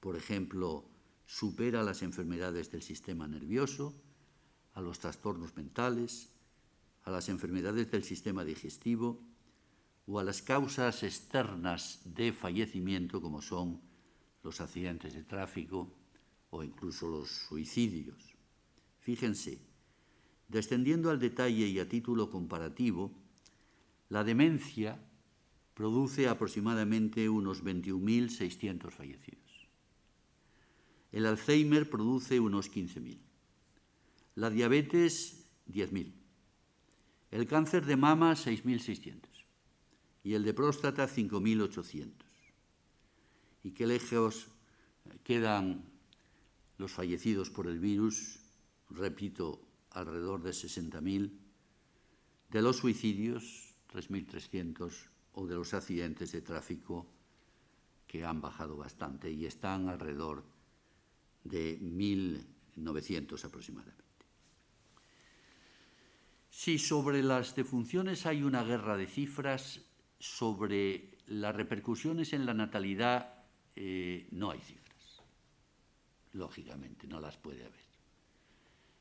Por ejemplo, supera las enfermedades del sistema nervioso, a los trastornos mentales, a las enfermedades del sistema digestivo o a las causas externas de fallecimiento como son los accidentes de tráfico o incluso los suicidios. Fíjense, descendiendo al detalle y a título comparativo, la demencia produce aproximadamente unos 21.600 fallecidos. El Alzheimer produce unos 15.000. La diabetes, 10.000. El cáncer de mama, 6.600. Y el de próstata, 5.800. ¿Y qué lejos quedan los fallecidos por el virus? Repito, alrededor de 60.000. De los suicidios, 3.300. O de los accidentes de tráfico, que han bajado bastante y están alrededor de 1.900 aproximadamente. Si sobre las defunciones hay una guerra de cifras, sobre las repercusiones en la natalidad no hay cifras. Lógicamente, no las puede haber.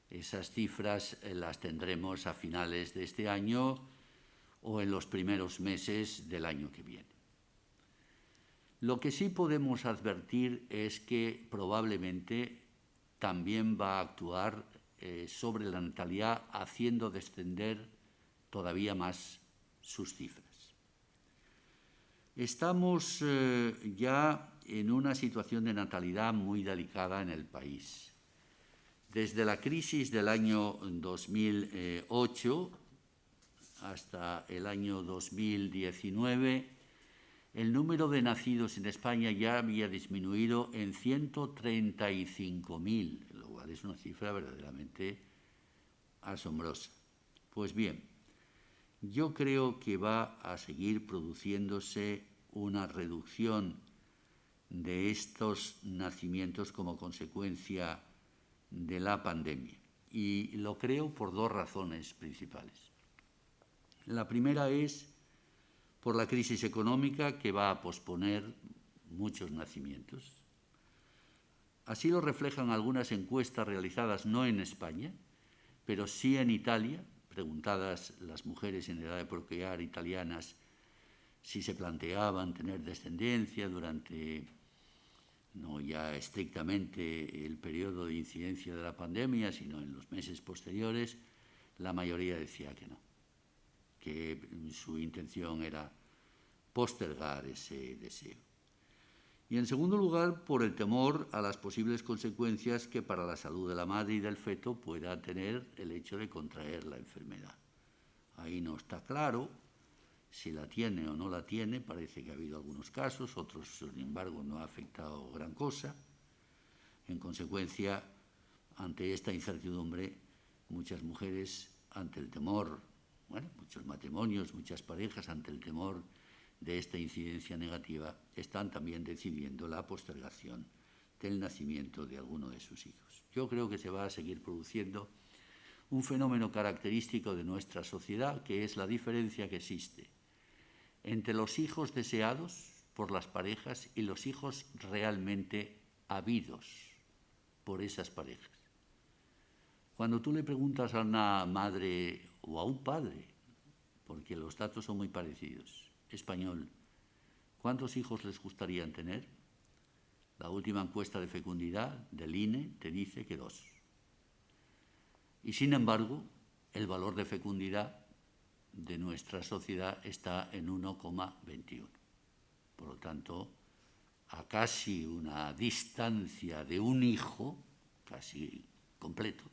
Esas cifras las tendremos a finales de este año o en los primeros meses del año que viene. Lo que sí podemos advertir es que probablemente también va a actuar sobre la natalidad, haciendo descender todavía más sus cifras. Estamos ya en una situación de natalidad muy delicada en el país. Desde la crisis del año 2008 hasta el año 2019, el número de nacidos en España ya había disminuido en 135.000, lo cual es una cifra verdaderamente asombrosa. Pues bien, yo creo que va a seguir produciéndose una reducción de estos nacimientos como consecuencia de la pandemia. Y lo creo por dos razones principales. La primera es por la crisis económica, que va a posponer muchos nacimientos. Así lo reflejan algunas encuestas realizadas no en España, pero sí en Italia, preguntadas las mujeres en edad de procrear italianas si se planteaban tener descendencia durante, no ya estrictamente el periodo de incidencia de la pandemia, sino en los meses posteriores, la mayoría decía que no, que su intención era postergar ese deseo. Y en segundo lugar, por el temor a las posibles consecuencias que para la salud de la madre y del feto pueda tener el hecho de contraer la enfermedad. Ahí no está claro si la tiene o no la tiene, parece que ha habido algunos casos, otros, sin embargo, no ha afectado gran cosa. En consecuencia, ante esta incertidumbre, muchas mujeres, ante el temor, muchos matrimonios, muchas parejas, ante el temor de esta incidencia negativa, están también decidiendo la postergación del nacimiento de alguno de sus hijos. Yo creo que se va a seguir produciendo un fenómeno característico de nuestra sociedad, que es la diferencia que existe entre los hijos deseados por las parejas y los hijos realmente habidos por esas parejas. Cuando tú le preguntas a una madre o a un padre, porque los datos son muy parecidos, español, ¿cuántos hijos les gustaría tener? La última encuesta de fecundidad del INE te dice que 2. Y sin embargo, el valor de fecundidad de nuestra sociedad está en 1,21. Por lo tanto, a casi una distancia de un hijo, casi completo,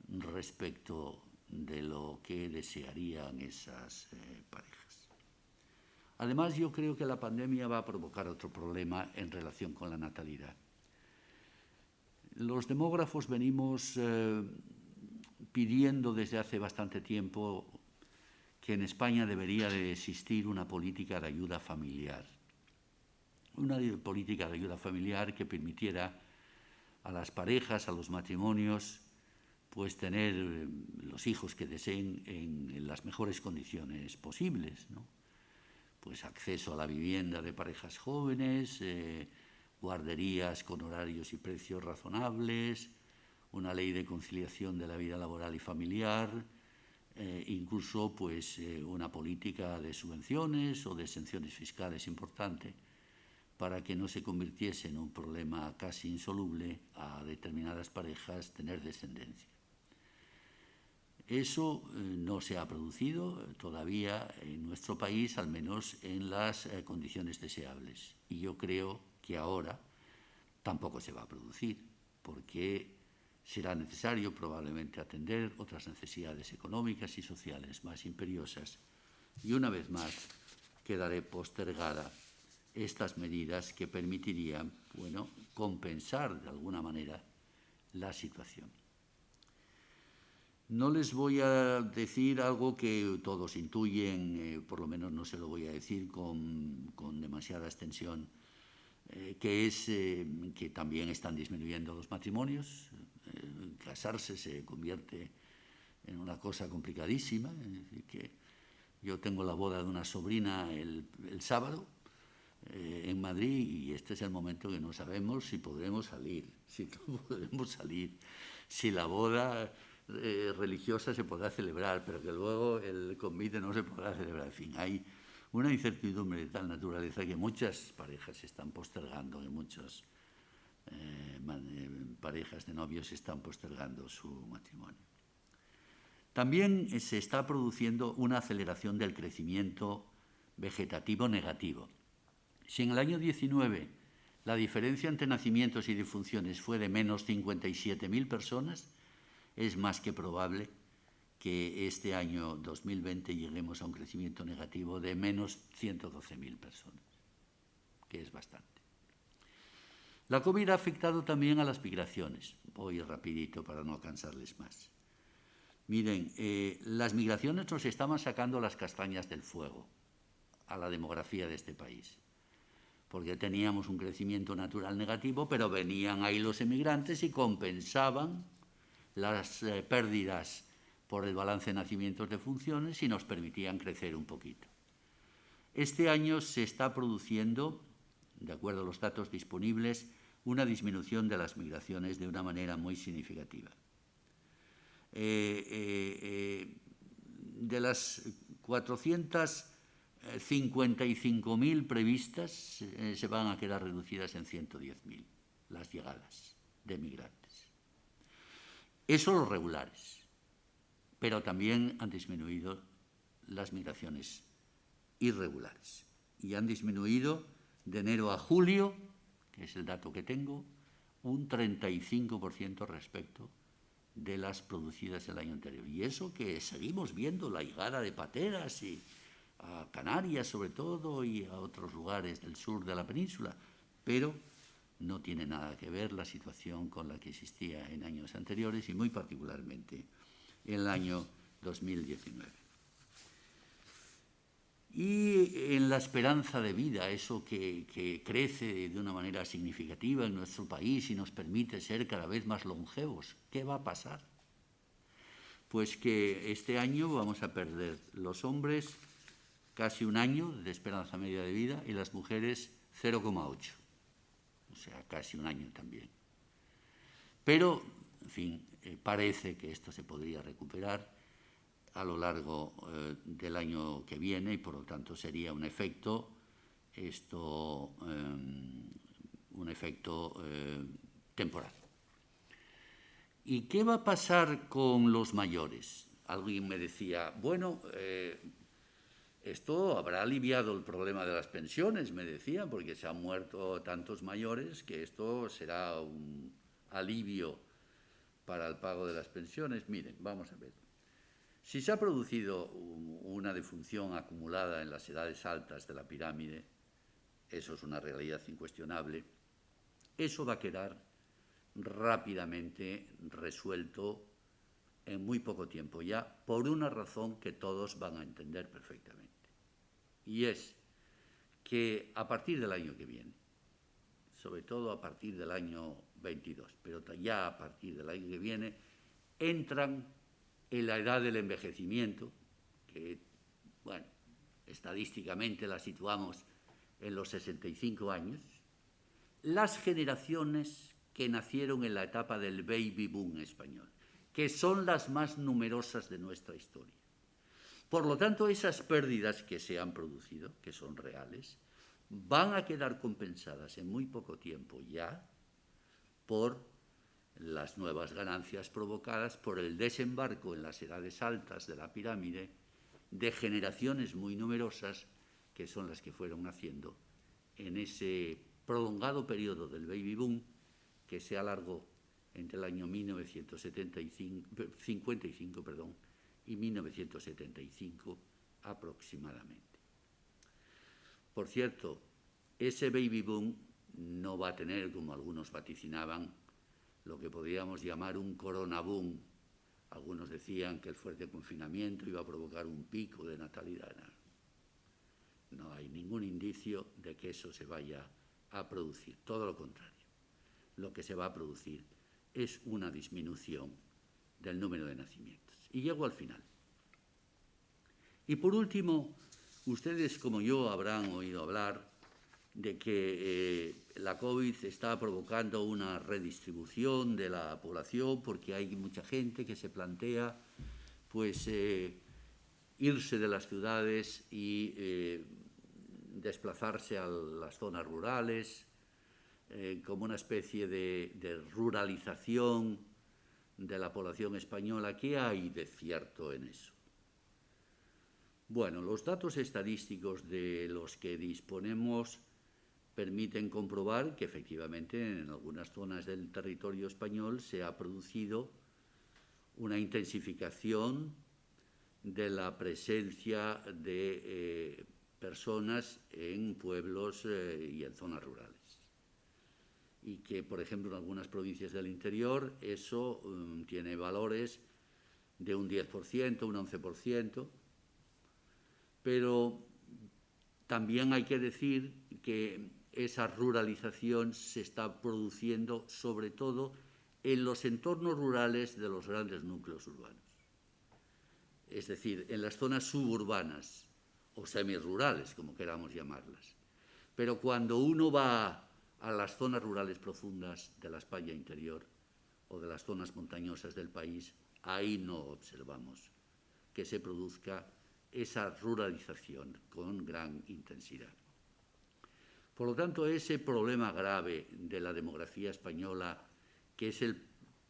respecto de lo que desearían esas parejas. Además, yo creo que la pandemia va a provocar otro problema en relación con la natalidad. Los demógrafos venimos pidiendo desde hace bastante tiempo que en España debería de existir una política de ayuda familiar. Una política de ayuda familiar que permitiera a las parejas, a los matrimonios, pues tener los hijos que deseen en las mejores condiciones posibles, ¿no? Pues acceso a la vivienda de parejas jóvenes, guarderías con horarios y precios razonables, una ley de conciliación de la vida laboral y familiar, incluso pues, una política de subvenciones o de exenciones fiscales importante para que no se convirtiese en un problema casi insoluble a determinadas parejas tener descendencia. Eso no se ha producido todavía en nuestro país, al menos en las condiciones deseables. Y yo creo que ahora tampoco se va a producir, porque será necesario probablemente atender otras necesidades económicas y sociales más imperiosas. Y una vez más quedaré postergada estas medidas que permitirían, bueno, compensar de alguna manera la situación. No les voy a decir algo que todos intuyen, por lo menos no se lo voy a decir con demasiada extensión, que es que también están disminuyendo los matrimonios. Casarse se convierte en una cosa complicadísima. Es decir, que yo tengo la boda de una sobrina el sábado en Madrid y este es el momento que no sabemos si podremos salir, si no podremos salir, si la boda religiosa se podrá celebrar, pero que luego el convite no se podrá celebrar. En fin, hay una incertidumbre de tal naturaleza que muchas parejas se están postergando, que muchas parejas de novios están postergando su matrimonio. También se está produciendo una aceleración del crecimiento vegetativo negativo. Si en el año 19 la diferencia entre nacimientos y defunciones fue de menos 57.000 personas, es más que probable que este año 2020 lleguemos a un crecimiento negativo de menos 112.000 personas, que es bastante. La COVID ha afectado también a las migraciones. Voy rapidito para no cansarles más. Miren, las migraciones nos estaban sacando las castañas del fuego a la demografía de este país, porque teníamos un crecimiento natural negativo, pero venían ahí los emigrantes y compensaban las pérdidas por el balance de nacimientos de funciones y nos permitían crecer un poquito. Este año se está produciendo, de acuerdo a los datos disponibles, una disminución de las migraciones de una manera muy significativa. De las 455.000 previstas, se van a quedar reducidas en 110.000 las llegadas de migrantes. Eso los regulares, pero también han disminuido las migraciones irregulares y han disminuido de enero a julio, que es el dato que tengo, un 35% respecto de las producidas el año anterior. Y eso que seguimos viendo la llegada de pateras y a Canarias sobre todo y a otros lugares del sur de la península, pero no tiene nada que ver la situación con la que existía en años anteriores y muy particularmente en el año 2019. Y en la esperanza de vida, eso que crece de una manera significativa en nuestro país y nos permite ser cada vez más longevos, ¿qué va a pasar? Pues que este año vamos a perder los hombres casi un año de esperanza media de vida y las mujeres 0,8. O sea, casi un año también. Pero, en fin, parece que esto se podría recuperar a lo largo del año que viene y, por lo tanto, sería un efecto temporal. ¿Y qué va a pasar con los mayores? Alguien me decía, bueno, Esto habrá aliviado el problema de las pensiones, me decían, porque se han muerto tantos mayores que esto será un alivio para el pago de las pensiones. Miren, vamos a ver. Si se ha producido una defunción acumulada en las edades altas de la pirámide, eso es una realidad incuestionable, eso va a quedar rápidamente resuelto en muy poco tiempo ya, por una razón que todos van a entender perfectamente. Y es que a partir del año que viene, sobre todo a partir del año 22, pero ya a partir del año que viene, entran en la edad del envejecimiento, que, bueno, estadísticamente la situamos en los 65 años, las generaciones que nacieron en la etapa del baby boom español, que son las más numerosas de nuestra historia. Por lo tanto, esas pérdidas que se han producido, que son reales, van a quedar compensadas en muy poco tiempo ya por las nuevas ganancias provocadas por el desembarco en las edades altas de la pirámide de generaciones muy numerosas que son las que fueron naciendo en ese prolongado periodo del baby boom que se alargó entre el año 1955 y 1975 aproximadamente. Por cierto, ese baby boom no va a tener, como algunos vaticinaban, lo que podríamos llamar un corona boom. Algunos decían que el fuerte confinamiento iba a provocar un pico de natalidad. No hay ningún indicio de que eso se vaya a producir, todo lo contrario. Lo que se va a producir es una disminución del número de nacimientos. Y llego al final. Y por último, ustedes como yo habrán oído hablar de que la COVID está provocando una redistribución de la población porque hay mucha gente que se plantea pues, irse de las ciudades y desplazarse a las zonas rurales, como una especie de ruralización de la población española. ¿Qué hay de cierto en eso? Bueno, los datos estadísticos de los que disponemos permiten comprobar que efectivamente en algunas zonas del territorio español se ha producido una intensificación de la presencia de personas en pueblos y en zonas rurales. Y que, por ejemplo, en algunas provincias del interior eso tiene valores de un 10%, un 11%, pero también hay que decir que esa ruralización se está produciendo sobre todo en los entornos rurales de los grandes núcleos urbanos. Es decir, en las zonas suburbanas o semirurales, como queramos llamarlas. Pero cuando uno va a las zonas rurales profundas de la España interior o de las zonas montañosas del país, ahí no observamos que se produzca esa ruralización con gran intensidad. Por lo tanto, ese problema grave de la demografía española, que es el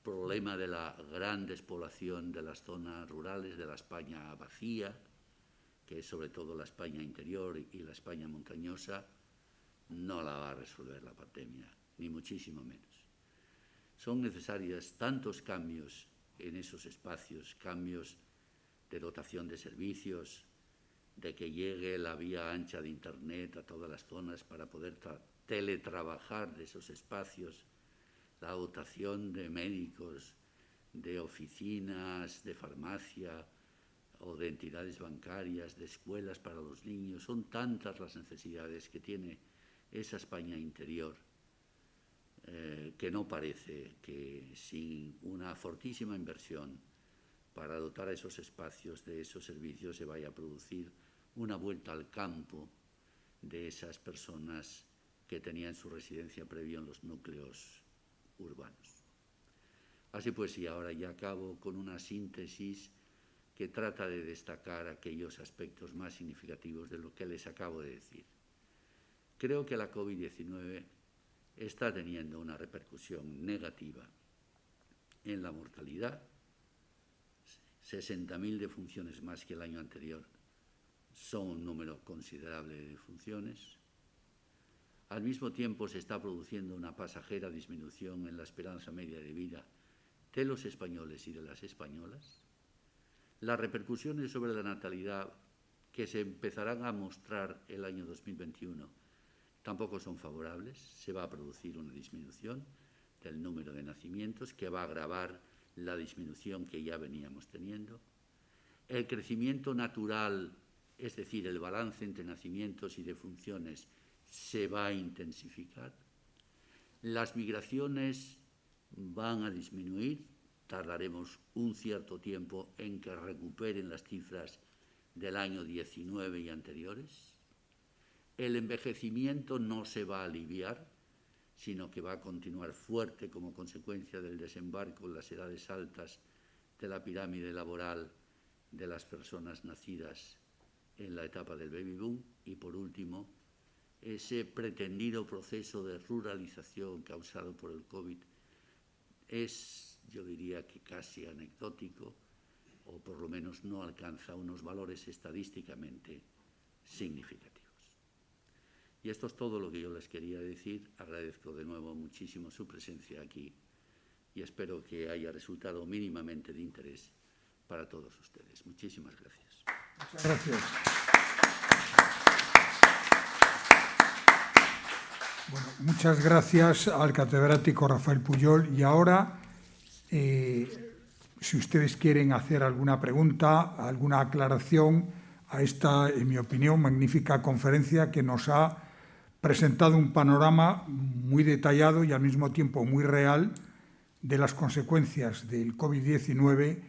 problema de la gran despoblación de las zonas rurales, de la España vacía, que es sobre todo la España interior y la España montañosa, no la va a resolver la pandemia, ni muchísimo menos. Son necesarios tantos cambios en esos espacios, cambios de dotación de servicios, de que llegue la vía ancha de Internet a todas las zonas para poder teletrabajar de esos espacios, la dotación de médicos, de oficinas, de farmacia o de entidades bancarias, de escuelas para los niños. Son tantas las necesidades que tiene esa España interior que no parece que sin una fortísima inversión para dotar a esos espacios de esos servicios se vaya a producir una vuelta al campo de esas personas que tenían su residencia previa en los núcleos urbanos. Así pues, y ahora ya acabo con una síntesis que trata de destacar aquellos aspectos más significativos de lo que les acabo de decir. Creo que la COVID-19 está teniendo una repercusión negativa en la mortalidad, 60.000 defunciones más que el año anterior, son un número considerable de defunciones. Al mismo tiempo se está produciendo una pasajera disminución en la esperanza media de vida de los españoles y de las españolas. Las repercusiones sobre la natalidad que se empezarán a mostrar el año 2021 tampoco son favorables. Se va a producir una disminución del número de nacimientos que va a agravar la disminución que ya veníamos teniendo. El crecimiento natural, es decir, el balance entre nacimientos y defunciones, se va a intensificar. Las migraciones van a disminuir. Tardaremos un cierto tiempo en que recuperen las cifras del año 19 y anteriores. El envejecimiento no se va a aliviar, sino que va a continuar fuerte como consecuencia del desembarco en las edades altas de la pirámide laboral de las personas nacidas en la etapa del baby boom. Y, por último, ese pretendido proceso de ruralización causado por el COVID es, yo diría que casi anecdótico, o por lo menos no alcanza unos valores estadísticamente significativos. Y esto es todo lo que yo les quería decir. Agradezco de nuevo muchísimo su presencia aquí y espero que haya resultado mínimamente de interés para todos ustedes. Muchísimas gracias. Muchas gracias. Bueno, muchas gracias al catedrático Rafael Pujol. Y ahora, si ustedes quieren hacer alguna pregunta, alguna aclaración a esta, en mi opinión, magnífica conferencia que nos ha presentado un panorama muy detallado y al mismo tiempo muy real de las consecuencias del COVID-19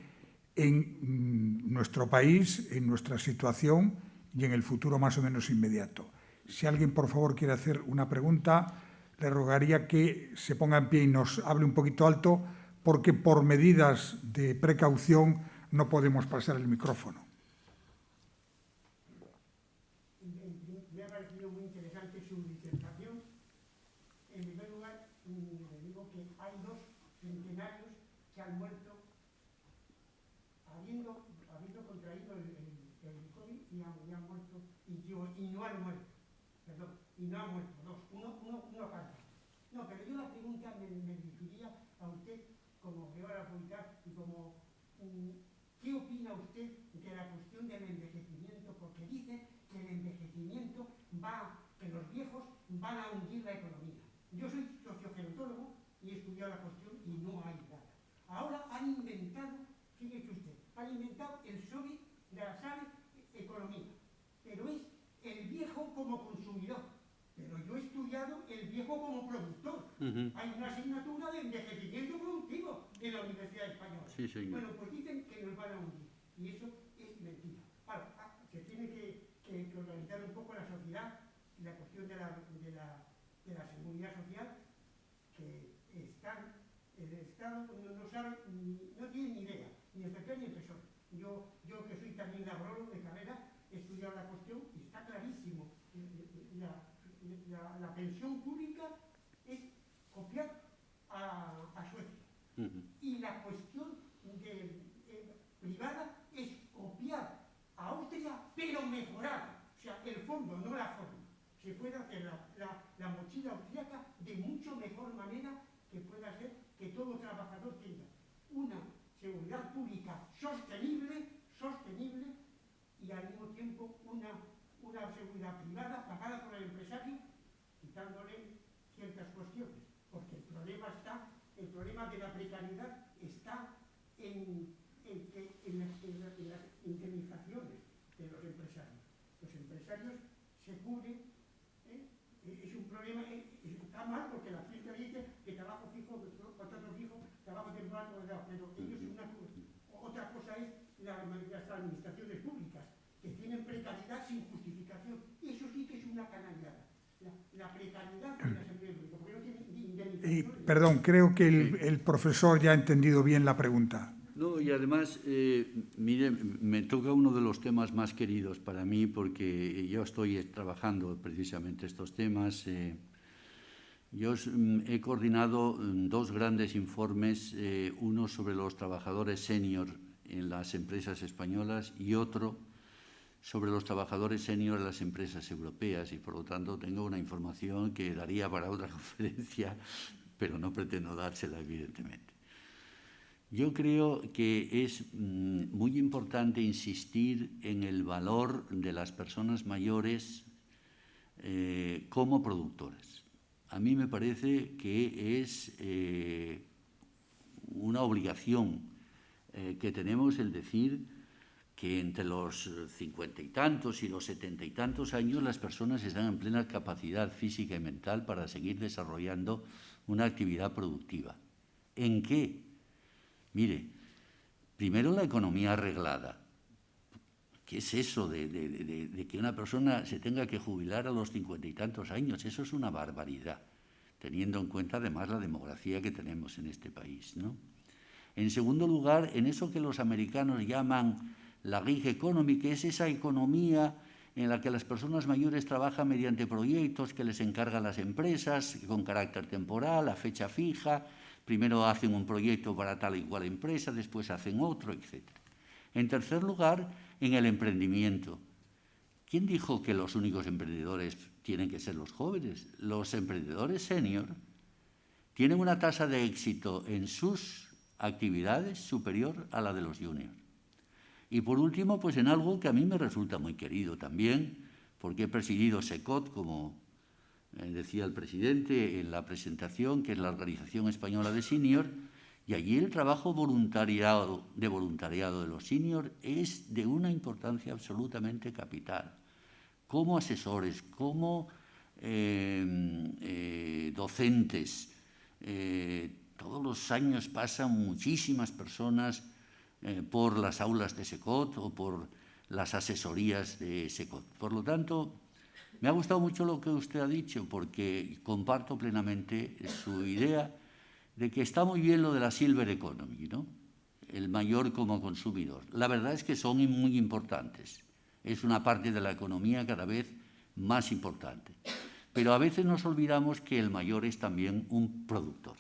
en nuestro país, en nuestra situación y en el futuro más o menos inmediato. Si alguien, por favor, quiere hacer una pregunta, le rogaría que se ponga en pie y nos hable un poquito alto, porque por medidas de precaución no podemos pasar el micrófono. Me ha parecido muy interesante su disertación. En primer lugar, le digo que hay 2 centenarios que han muerto habiendo contraído el COVID y han muerto, y no han muerto. Perdón, y no han muerto, 2. Uno falta. No, pero yo la pregunta me dirigiría a usted como geógrafo y tal, y como, ¿qué opina usted de la cuestión del envejecimiento? Porque dice que el envejecimiento que los viejos van a hundir la economía. Yo soy sociogerontólogo y he estudiado la cuestión y no hay nada. Ahora han inventado, fíjese usted, el SOBI de la SARE economía, pero es el viejo como consumidor. Pero yo he estudiado el viejo como productor. Hay una asignatura de envejecimiento productivo en la Universidad Española. Sí, señor. Bueno, pues dicen que nos van a hundir. Y eso es mentira. Claro, se tiene que organizar un poco la sociedad, la cuestión de la seguridad social, que el Estado no sabe, no tiene ni idea, ni el PP ni el PSOE. Yo que soy también labrólogo de carrera, he estudiado la cuestión y está clarísimo. La pensión pública es copiar a Suecia. Y la cuestión privada es copiar a Austria, pero mejorada. O sea, el fondo, no la forma. Se puede hacer la mochila austríaca de mucho mejor manera, que pueda ser que todo trabajador tenga una seguridad pública sostenible y al mismo tiempo una seguridad privada pagada por el empresario, quitándole ciertas cuestiones, porque el problema de la precariedad está en las indemnizaciones de los empresarios. Los empresarios se cubren, es un problema, está mal porque la ciencia dice que trabajo fijo, contrato fijo, trabajo temporal, pero ellos otra cosa es las administraciones públicas, que tienen precariedad sin justificación. Eso sí que es una canallada. La precariedad de las empresas públicas, porque no tienen indemnizaciones. Perdón, creo que el profesor ya ha entendido bien la pregunta. No, y además, mire, me toca uno de los temas más queridos para mí, porque yo estoy trabajando precisamente estos temas. Yo he coordinado 2 grandes informes, uno sobre los trabajadores senior en las empresas españolas y otro sobre los trabajadores senior en las empresas europeas y, por lo tanto, tengo una información que daría para otra conferencia, pero no pretendo dársela, evidentemente. Yo creo que es muy importante insistir en el valor de las personas mayores como productoras. A mí me parece que es una obligación que tenemos el decir que entre los 50 y tantos y los 70 y tantos años las personas están en plena capacidad física y mental para seguir desarrollando una actividad productiva. ¿En qué? Mire, primero la economía arreglada. ¿Qué es eso de que una persona se tenga que jubilar a los 50 y tantos años? Eso es una barbaridad, teniendo en cuenta además la demografía que tenemos en este país, ¿no? En segundo lugar, en eso que los americanos llaman la gig economy, que es esa economía en la que las personas mayores trabajan mediante proyectos que les encargan las empresas con carácter temporal, a fecha fija. Primero hacen un proyecto para tal y cual empresa, después hacen otro, etc. En tercer lugar, en el emprendimiento. ¿Quién dijo que los únicos emprendedores tienen que ser los jóvenes? Los emprendedores senior tienen una tasa de éxito en sus actividades superior a la de los juniors. Y por último, pues en algo que a mí me resulta muy querido también, porque he presidido SECOT, como decía el presidente en la presentación, que es la Organización Española de Senior, y allí el trabajo voluntariado de los seniors es de una importancia absolutamente capital. Como asesores, como docentes, todos los años pasan muchísimas personas por las aulas de SECOT o por las asesorías de SECOT. Por lo tanto, me ha gustado mucho lo que usted ha dicho, porque comparto plenamente su idea de que está muy bien lo de la silver economy, ¿no? El mayor como consumidor. La verdad es que son muy importantes. Es una parte de la economía cada vez más importante. Pero a veces nos olvidamos que el mayor es también un productor.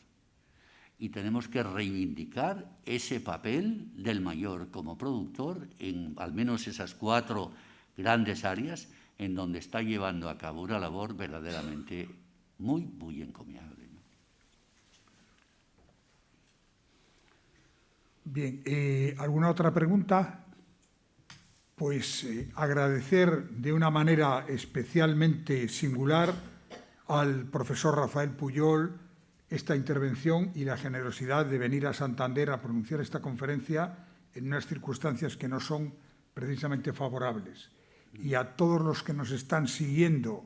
Y tenemos que reivindicar ese papel del mayor como productor en al menos esas 4 grandes áreas en donde está llevando a cabo una labor verdaderamente muy, muy encomiable, ¿no? Bien, ¿alguna otra pregunta? Pues agradecer de una manera especialmente singular al profesor Rafael Pujol esta intervención y la generosidad de venir a Santander a pronunciar esta conferencia en unas circunstancias que no son precisamente favorables. Y a todos los que nos están siguiendo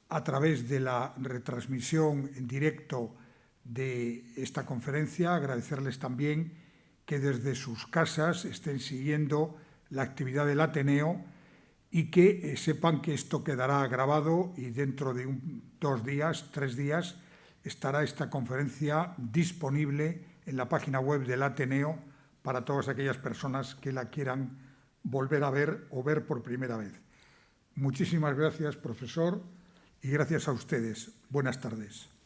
a través de la retransmisión en directo de esta conferencia, agradecerles también que desde sus casas estén siguiendo la actividad del Ateneo y que sepan que esto quedará grabado y dentro de 2 días, 3 días, estará esta conferencia disponible en la página web del Ateneo para todas aquellas personas que la quieran volver a ver o ver por primera vez. Muchísimas gracias, profesor, y gracias a ustedes. Buenas tardes.